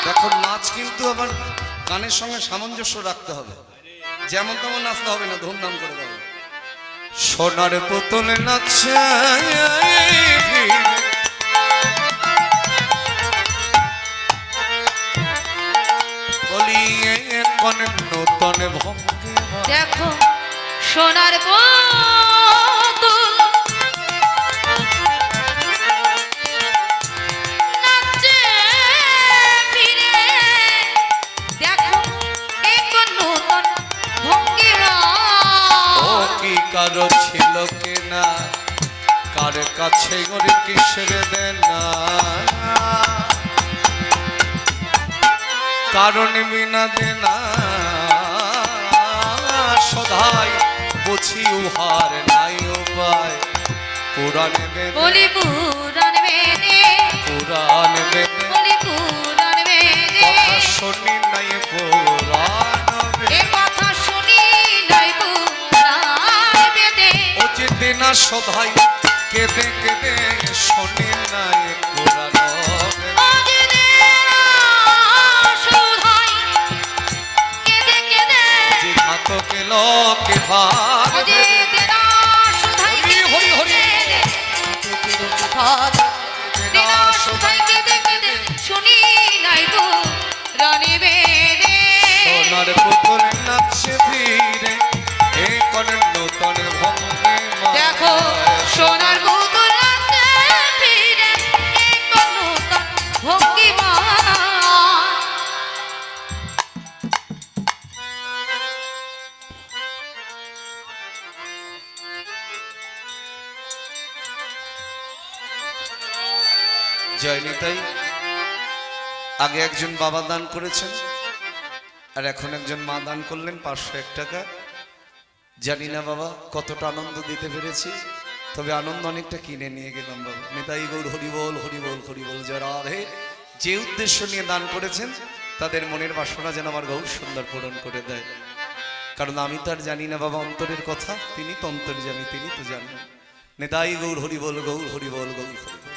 দেখো নাচ কিন্তু আবার গানের সঙ্গে সামঞ্জস্য রাখতে হবে, যেমন তেমন নাচতে হবে না, ধুমধাম করে দেবে। সোনার পুতুল নাচছে ফিরে বলি এখন নূতন ভঙ্গি। দেখো সোনার পুতুল নাচে ফিরে, দেখো এক নূতন ভঙ্গিমা। ও কি কারো ছিল কিনা, কার কাছে গরি কিসের দেনা, কারণ বিনা দেনা সদাই বুঝি উহার নাই উপায়। পুরাণ বেদে বলি পুরাণ বেদে, পুরাণ বেদে বলি পুরাণ বেদে, কথা শুনি নাই পুরাণ বেদে। এ কথা শুনি নাই পুরাণ বেদে। ও যে দেনা সদাই কেঁদে কেঁদে শুনি নাই পুরাণ বেদে। ও যে দেনা শোধাই কেঁদে কেঁদে যে তোকে লোকে ভাগ ওরে দেনা শুধাই হরি, হরি, হরি। দেনা শুধাই কেঁদে কেঁদে শুনি নাই তো রানী বেদে সোনার পুতুল নাচছে ধীরে এ করেন নূতন ভঙ্গে দেখো সোনার পুতুল নাচে ফিরে এক নূতন ভঙ্গিমা জয় নিতাই। আগে একজন বাবা দান করেছেন আর এখন একজন মা দান করলেন 501 টাকা। জানি না বাবা কতটা আনন্দ দিতে পেরেছি, তবে আনন্দ অনেকটা কিনে নিয়ে গেলাম বাবা। নিতাই গৌর হরিবল হরিবল হরিবল জয় রাধে। যে উদ্দেশ্য নিয়ে দান করেছেন তাদের মনের বাসনা যেন আমার গৌর সুন্দর পূরণ করে দেয়, কারণ আমি তো আর জানি না বাবা অন্তরের কথা, তিনি তো অন্তর্যামী, তিনি তো জানেন। নিতাই গৌর হরিবল গৌর হরিবল গৌর হরিবল।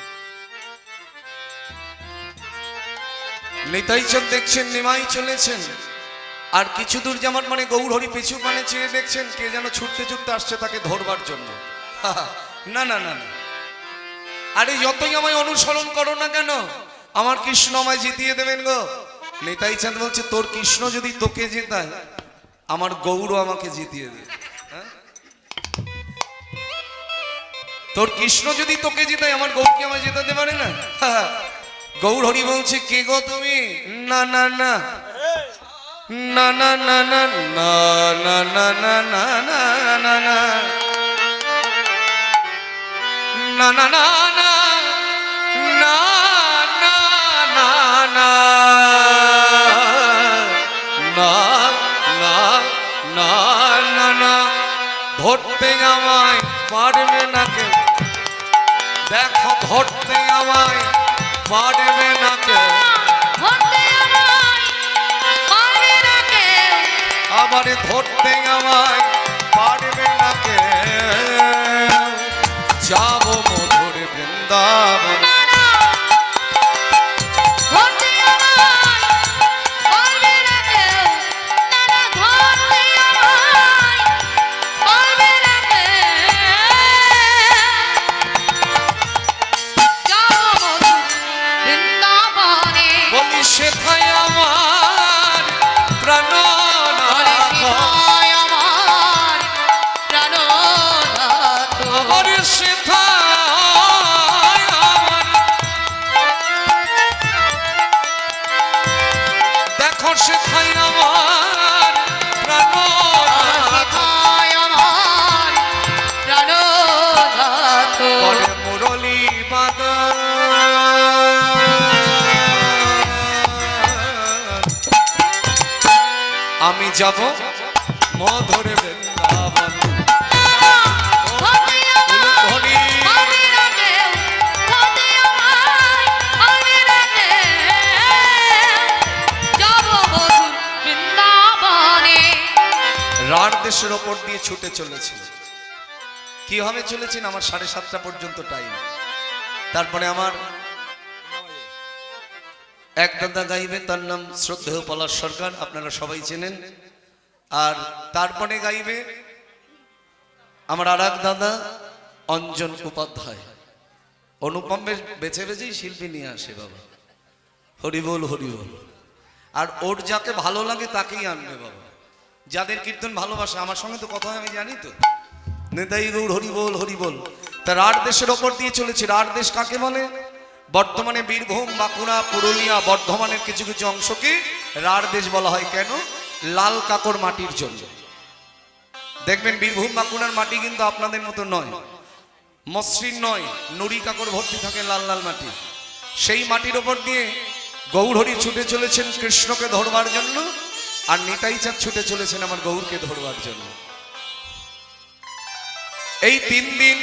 নিতাই চাঁদ দেখছেন নিমাই চলেছেন, আর কিছু দূর যেমন মানে গৌর হরি পিছু মানে চেয়ে দেখছেন কে যেন ছুটতে ছুটতে আসছে তাকে ধরবার জন্য। না না না না, আরে যতই আমায় অনুসরণ করো না কেন আমার কৃষ্ণ আমায় জিতিয়ে দেবেন গো। নিতাই চাঁদ বলছে তোর কৃষ্ণ যদি তোকে জেতায় আমার গৌর আমাকে জিতিয়ে দেবে। হ্যাঁ? তোর কৃষ্ণ যদি তোকে জেতায় আমার গৌর কি আমায় জেতাতে পারে না? গৌর হরি বলছে কে গো তুমি? না না না না না না না না না না না না না না না না না না না ধরতে আমায় পারবে না কেউ, দেখো ধরতে আমায় পারবে না কেউ, আবার ধরতে আমায় পারবে না কেউ। যাবো মধুর বৃন্দাবন বলি সেথায় আমার প্রাণ দেখো সেথায় আমার প্রাণ মুরলী বাদন আমি যাব মধুর বৃন্দাবন। রার দেশের ওপর দিয়ে ছুটে চলেছিল। কিভাবে চলেছেন? আমার 7:30 পর্যন্ত টাইম। তারপরে আমার এক দাদা গাইবে, তার নাম শ্রদ্ধেয় পলাশ সরকার, আপনারা সবাই চেনেন। আর তারপরে গাইবে আমার আর এক দাদা অঞ্জন উপাধ্যায়। অনুপমের বেছে বেছেই শিল্পী নিয়ে আসে বাবা। হরিবল হরিবল। আর ওর যাকে ভালো লাগে তাকেই আনবে বাবা, যাদের কীর্তন ভালোবাসে। আমার সঙ্গে তো কথা হয়, আমি জানি তো। নেতাই গৌর হরিবল হরিবল। তার 8 দেশের ওপর দিয়ে চলেছে। 8 দেশ কাকে বলে? বর্তমানে বীরভূম, বাঁকুড়া, পুরুলিয়া, বর্ধমানের কিছু কিছু অংশকে রাঢ় দেশ বলা হয়। কেন? লাল কাকর মাটির জন্য। দেখবেন বীরভূম বাঁকুড়ার মাটি কিন্তু আপনাদের মতো নয়, মসৃণ নয়, নুড়ি কাকর ভর্তি থাকে লাল লাল মাটি। সেই মাটির ওপর দিয়ে গৌরহরি ছুটে চলেছেন কৃষ্ণকে ধরবার জন্য, আর নিতাই চাঁদ ছুটে চলেছেন আমার গৌরকে ধরবার জন্য। এই 3 দিন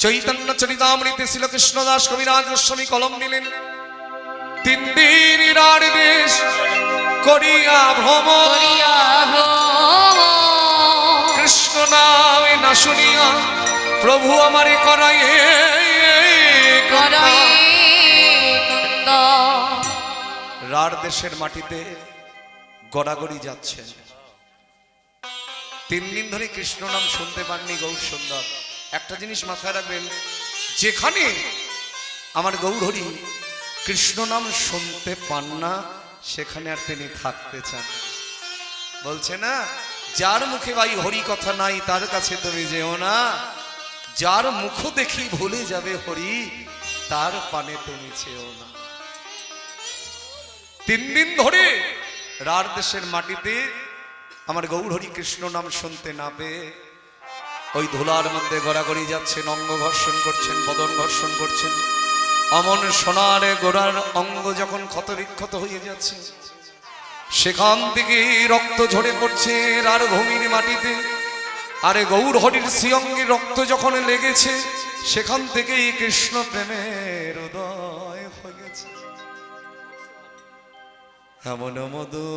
চৈতন্য চরিতামৃতে শ্রী কৃষ্ণদাস কবিরাজ গোস্বামী কলম নিলেন। 3 দিন রাঢ় দেশ করিয়া ভ্রমণ, কৃষ্ণ নামে না শুনিয়া প্রভু আমারে করায় রাঢ় দেশের মাটিতে গড়াগড়ি যাচ্ছেন। 3 দিন ধরে কৃষ্ণ নাম শুনতে পাননি গৌর সুন্দর। একটা জিনিস মাথায় রাখবেন, যেখানে আমার গৌর হরি কৃষ্ণ নাম শুনতে পান না, সেখানে আর তিনি থাকতে চান। বলছে না, যার মুখে ভাই হরি কথা নাই তার কাছে তুমি যেও না, যার মুখ দেখি ভুলে যাবে হরি তার পানে তুমি চেও না। 3 দিন ধরে রার দেশের মাটিতে আমার গৌর হরি কৃষ্ণ নাম শুনতে না পেয়ে ওই ধুলার মধ্যে গড়াগড়ি যাচ্ছেন, অঙ্গ ঘর্ষণ করছেন, বদন ঘর্ষণ করছেন। অমন সোনার গোড়ার অঙ্গ যখন ক্ষত বিক্ষত হয়ে যাচ্ছে, সেখান থেকে রক্ত ঝরে পড়ছে রার ভূমির মাটিতে। আরে গৌর হরির শ্রীঅঙ্গে রক্ত যখন লেগেছে, সেখান থেকেই কৃষ্ণ প্রেমের উদয় হয়ে গেছে। এমন মধু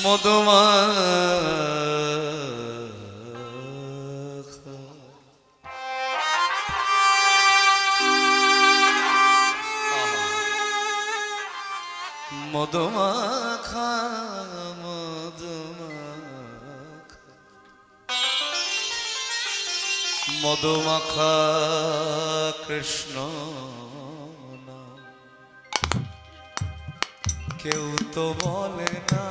মধুমা মধুমাখা মধুমাখা কৃষ্ণ নাম কেউ তো বলে না,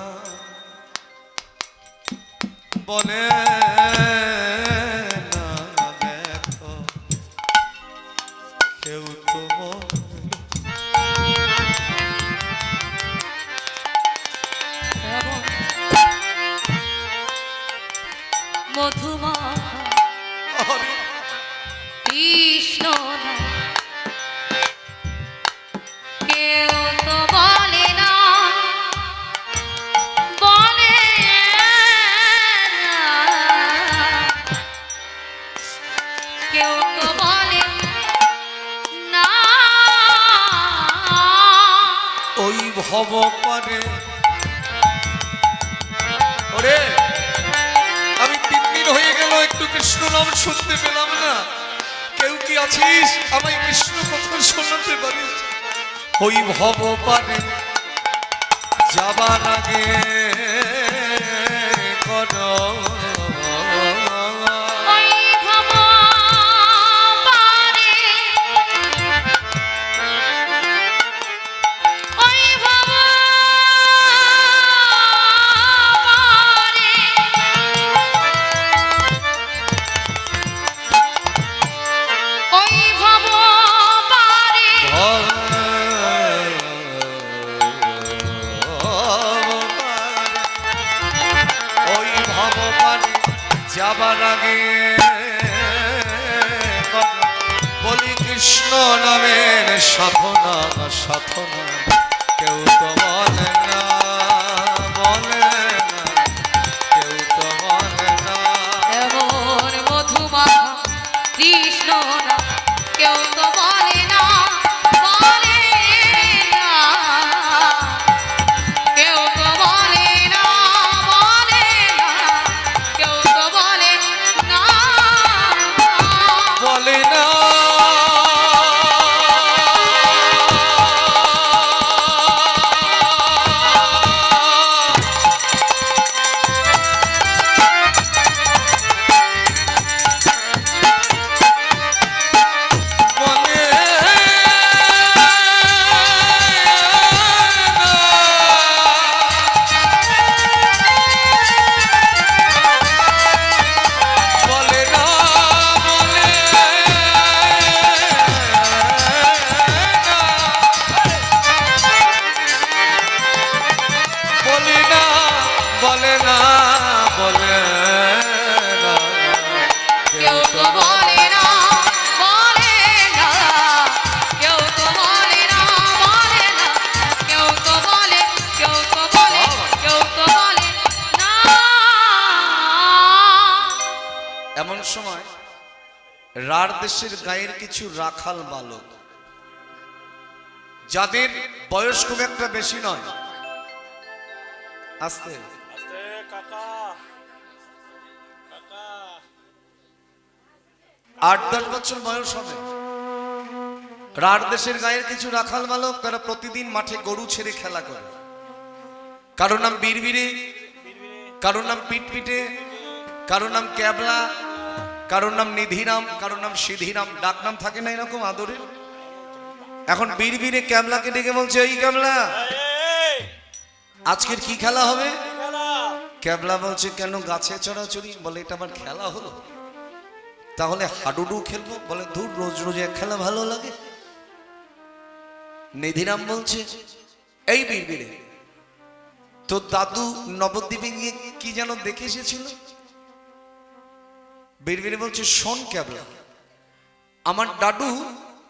বলে না, দেখো কেউ তো মধুমাখা কৃষ্ণ নাম কেউ তো বলে না, বলে না, কেউ তো বলে না। ওই ভব পারে ওরে, আমি 3 দিন হয়ে গেল একটু কৃষ্ণ নাম শুনতে পেলাম না। কেউ কি আছিস আমায় কৃষ্ণ কথা শোনাতে পারিস? ওই ভব পারে যাবার আগে কর ওই ভব পারে, ওই ভব পারে, ওই ভব পারে ওই ভব পারে যাবার আগে বলি কৃষ্ণ নামের সাধনা, সাধনা কেউ তো বলে না, বলে না, কেউ তো বলে না। এমন মধুমাখা কৃষ্ণ নাম কেউ তো বলে না, বলে না, কেউ তো বলে না, বলে না, কেউ তো বলে না, বলে না। কেউ তো বলে না, বলে না, কেউ তো বলে না, বলে না, কেউ তো বলে, কেউ তো বলে, কেউ তো বলে না। এমন সময় রার দেশের গায়ের কিছু রাখাল বালক, যাদের বয়স খুব একটা বেশি নয়, আস্তে কাকা 8-10 বছর বয়স হবে, রাঢ় দেশের গায়ের কিছু রাখাল বালক তারা প্রতিদিন মাঠে গরু ছেড়ে খেলা করে। কারোর নাম বীরবীরে, কারোর নাম পিটপিটে, কারোর নাম ক্যাবলা, কারোর নাম নিধিরাম, কারোর নাম সিধিরাম, ডাক নাম থাকে না এরকম আদরের। এখন বীরবীরে ক্যাবলাকে ডেকে বলছে, এই ক্যাবলা আজকের কি খেলা হবে? ক্যাবলা বলছে, কেন গাছে চড়াচড়ি? বলে এটা আবার খেলা হলো? তাহলে হাডুডু খেলবো? বলে ধুর, রোজ রোজ এক খেলা ভালো লাগে। নিধিরাম বলছে, এই বীরবীরে তোর দাদু নবদ্বীপে গিয়ে কি যেন দেখে এসেছিল? বীরবীরে বলছে, শোন ক্যাবলা, আমার দাদু,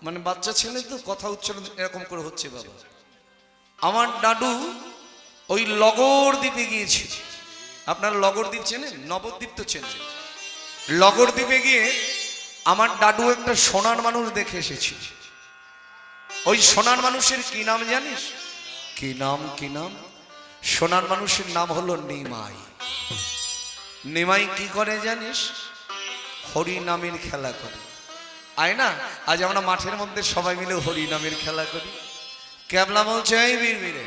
মানে বাচ্চা ছেলে তো কথা উচ্চারণ এরকম করে হচ্ছে বাবা, আমার দাদু ওই লগর দ্বীপে গিয়েছিল। আপনারা লগর দ্বীপ চেনেন? নবদ্বীপ তো চেনেন। লগর দ্বীপে গিয়ে আমার দাদু একটা সোনার মানুষ দেখে এসেছিল। ওই সোনার মানুষের কি নাম জানিস? কি নাম? কি নাম? সোনার মানুষের নাম হলো নিমাই। নিমাই কি করে জানিস? হরি নামের খেলা করে। আয় না, আজ আমরা মাঠের মধ্যে সবাই মিলে হরি নামের খেলা করি। ক্যাবলা বলছে, এই বীরবীরে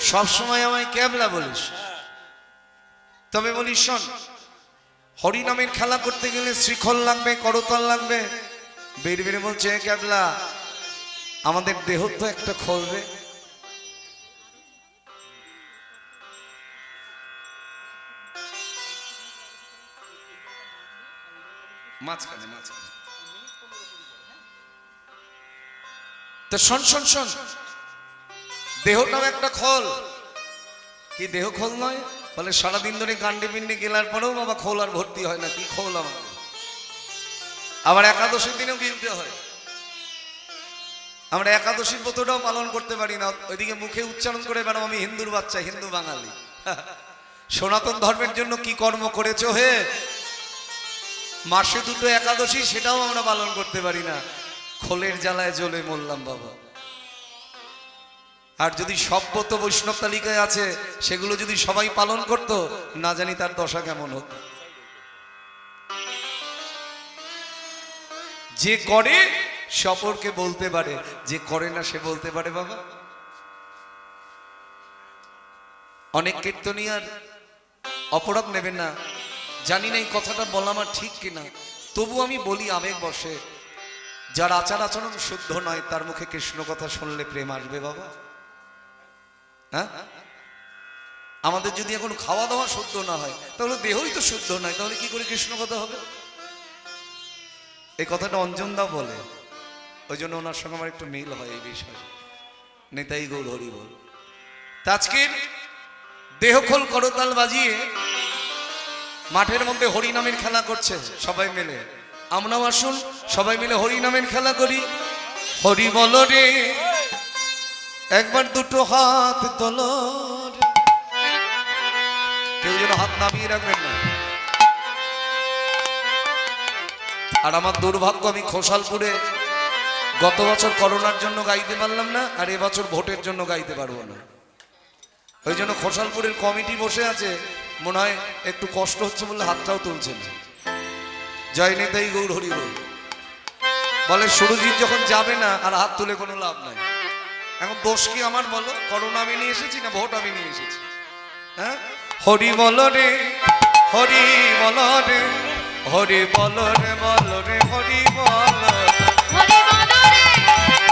সবসময় আমায় ক্যাবলা বলিস, তবে বলিস শোন, হরি নামের খেলা করতে গেলে শ্রীখল লাগবে, করতাল লাগবে। বীরবীরে বলছে, ক্যাবলা আমাদের দেহ তো একটা খোল রে। মাঝখানে মাঝখানে তো শোন শোন শোন, দেহটাও একটা খোল। কি দেহ খোল নয়? বলে সারাদিন ধরে গান্ডে পিন্ডে গেলার পরেও বাবা খোল আর ভর্তি হয় না। কি খোল আমাদের? আবার একাদশীর দিনেও গিলতে হয়। আমরা একাদশীর ব্রতটাও পালন করতে পারি না, ওইদিকে মুখে উচ্চারণ করে বেড়াও আমি হিন্দুর বাচ্চা, হিন্দু বাঙালি। সনাতন ধর্মের জন্য কি কর্ম করেছো হে? মাসে দুটো একাদশী, সেটাও আমরা পালন করতে পারি না। খোলের জ্বালায় জ্বলে মরলাম বাবা। আর যদি সব ব্রত বৈষ্ণব তালিকায় আছে, সেগুলো যদি সবাই পালন করত, না জানি তার দশা কেমন হতো। যে করে সে অপরকে বলতে পারে, যে করে না সে বলতে পারে বাবা। অনেক কীর্তনিয়ার অপরাধ নেবেন না, জানি না এই কথাটা বলা আমার ঠিক কিনা, তবু আমি বলি আবেগ বসে। যার আচার আচরণ শুদ্ধ নয়, তার মুখে কৃষ্ণ কথা শুনলে প্রেম আসবে বাবা? হ্যাঁ, আমাদের যদি এখন খাওয়া দাওয়া শুদ্ধ না হয়, তাহলে দেহই তো শুদ্ধ নয়, তাহলে কি করে কৃষ্ণ কথা হবে? এই কথাটা অঞ্জনদা বলে, ওই জন্য ওনার সঙ্গে আমার একটু মিল হয় এই বিষয়ে। নেতাই গৌর হরি বল। আজকের দেহখোল করতাল বাজিয়ে মাঠের মধ্যে হরি নামের খেলা করছে সবাই মিলে। আমরাও আসুন সবাই মিলে হরি নামের খেলা করি। হরি বল রে, একবার দুটো হাত তোলো রে। কেউ যেন হাত নামিয়ে রাখবেন না। আর আমার দুর্ভাগ্য, আমি খোসালপুরে গত বছর করোনার জন্য গাইতে পারলাম না, আর এবছর ভোটের জন্য গাইতে পারবো না। ওই জন্য খোসালপুরের কমিটি বসে আছে, মনে হয় একটু কষ্ট হচ্ছে বলে হাতটাও তুলছেন। জয় নেতাই গৌর হরি বল। বলে সুরজিৎ যখন যাবে না, আর হাত তুলে কোনো লাভ নাই। এখন দোষ কি আমার বলো? করোনা আমি নিয়ে এসেছি না ভোট আমি নিয়ে এসেছি? হ্যাঁ, হরি বল রে, হরি বল রে, হরি বল রে, বল রে, হরি বল রে। হরি বল রে,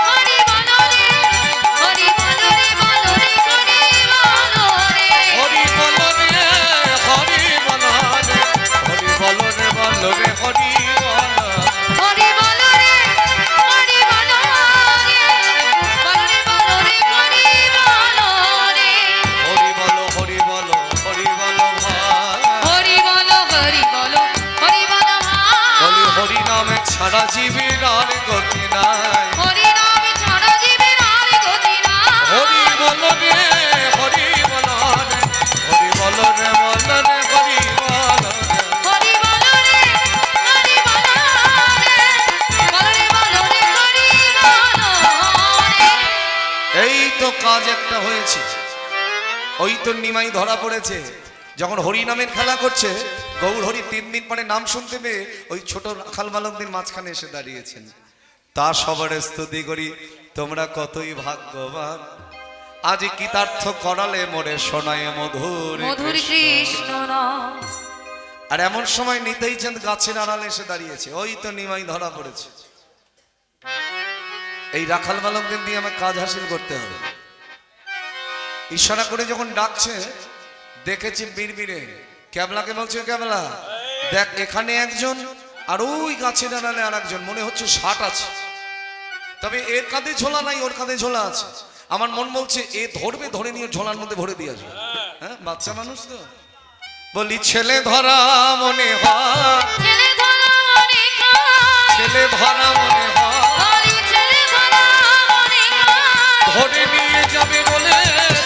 হরি বল রে, হরি বল রে, বল রে, হরি বল রে। হরি বল রে, হরি বল রে, হরি বল রে, বল রে, হরি বল। হরি বল রে, হরি বল রে, বল রে, বল রে, হরি বল রে। হরি বল, হরি বল, হরি বল ভাই। হরি বল, হরি বল, হরি বল বলি ভাই। হরি নামে ছাড়া জীবের আর গতি নাই। হরি নাম ছাড়া জীবের আর গতি নাই। হরি বল রে, হরি বল রে, হরি বল রে, বল রে, হরি বল রে। হরি বল রে, হরি বল রে, বল রে, বল রে, হরি বল রে। এই তো কাজ একটা হয়েছে। ওই তো নিমাই ধরা পড়েছে, যখন হরি নামের খেলা করছে, গৌর হরি 3 দিন পরে নাম শুনতে পেয়ে ওই ছোট রাখাল বালকদের মাঝখানে এসে দাঁড়িয়েছেন। তা সবার স্তুতি করি, তোমরা কতই ভাগ্যবান, আজ কৃতার্থ করালে মোরে শোনায় মধুর মধুর কৃষ্ণ। কৃষ্ণ নাম। আর এমন সময় নিতেই চাঁদ গাছের আড়ালে এসে দাঁড়িয়েছে, ওই তো নিমাই ধরা পড়েছে। এই রাখাল বালকদের দিয়ে আমার কাজ হাসিল করতে হবে। ইশারা করে যখন ডাকছে, দেখেছি বিড়বিড়ে ক্যাবলাকে বলছে, ক্যাবলা দেখ এখানে একজন, আর ওই গাছের আড়ালে আর একজন, মনে হচ্ছে 60 আছে, তবে এর কাঁধে ঝোলা নাই, ওর কাঁধে ঝোলা আছে। আমার মন বলছে এ ধরবে, ধরে নিয়ে ঝোলার মধ্যে ভরে দিয়ে আসবে। হ্যাঁ, বাচ্চা মানুষ তো। বলি ছেলে ধরা মনে হয়, ছেলে ধরা মনে হয়, ছেলে ধরা মনে হয়, বলি ছেলে ধরা মনে হয়, ধরে নিয়ে যাবে বলে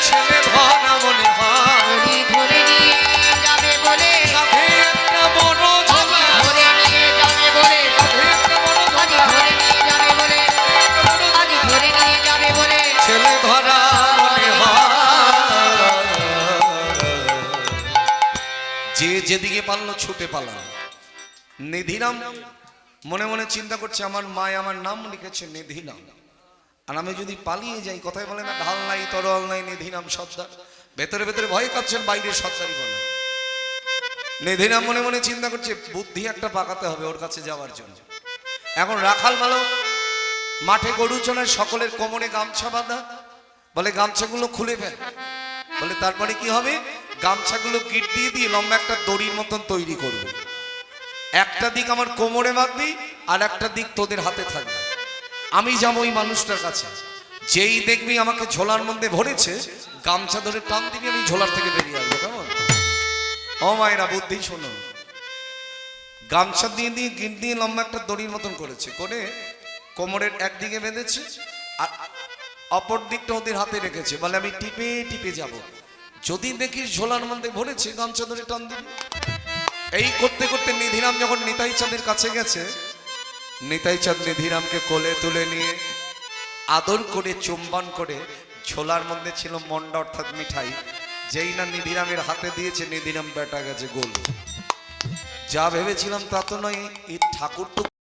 ছেলে ধরা মনে হয়। বলি ধরে নিয়ে যাবে বলে, কাঁধে একটা বড় ঝোলা, ধরে নিয়ে যাবে বলে, কাঁধে একটা বড় আজ ঝোলা, ধরে নিয়ে যাবে বলে, আজ ধরে নিয়ে যাবে বলে, ছেলে ধরা মনে হয়। যে যেদিকে পারলো ছুটে পালাম। নিধিরাম মনে মনে চিন্তা করছে, আমার মায় আমার নাম লিখেছে নিধিরাম, আর আমি যদি পালিয়ে যাই, কথায় বলে না ঢাল নাই তরল নাই নিধিরাম সর্দার, ভেতরে ভেতরে ভয় কাচ্ছেন, বাইরে সর্দারই বলে। নিধিরাম মনে মনে চিন্তা করছে, বুদ্ধি একটা পাকাতে হবে ওর কাছে যাওয়ার জন্য। এখন রাখাল বালক মাঠে গরু চড়ায়, সকলের কোমরে গামছা বাঁধা, বলে গামছাগুলো খুলে ফেল। বলে তারপরে কি হবে, গামছাগুলো গিট দিয়ে দিয়ে লম্বা একটা দড়ির মতন তৈরি করবে, একটা দিক আমার কোমরে বাঁধবি, আর একটা দিক তোদের হাতে থাকবে। আমি যাবো ওই মানুষটার কাছে, যেই দেখবি আমাকে ঝোলার মধ্যে ভরেছে, গামছা ধরে টান দিবি, আমি ঝোলার থেকে বেরিয়ে আসবো। কেমন? ও মায়েরা বুদ্ধি শোনো। গামছা দিয়ে দিয়ে গিট দিয়ে লম্বা একটা দড়ির মতন করেছে, করে কোমরের একদিকে বেঁধেছে, আর অপর দিকটা ওদের হাতে রেখেছে, বলে আমি টিপে টিপে যাব, যদি দেখিস ঝোলার মধ্যে ভরেছে গামছা ধরে টান দিবি। এই করতে করতে নিধিরাম যখন নিতাই চাঁদের কাছে গেছে, নিতাই চাঁদ নিধিরামকে কোলে তুলে নিয়ে আদর করে চুম্বন করে, ঝোলার মধ্যে ছিল মন্ডা অর্থাৎ মিঠাই, যেই না নিধিরামের হাতে দিয়েছে, নিধিরাম বেটা গেছে গোল। যা ভেবেছিলাম তা তো নয়, এই ঠাকুর তো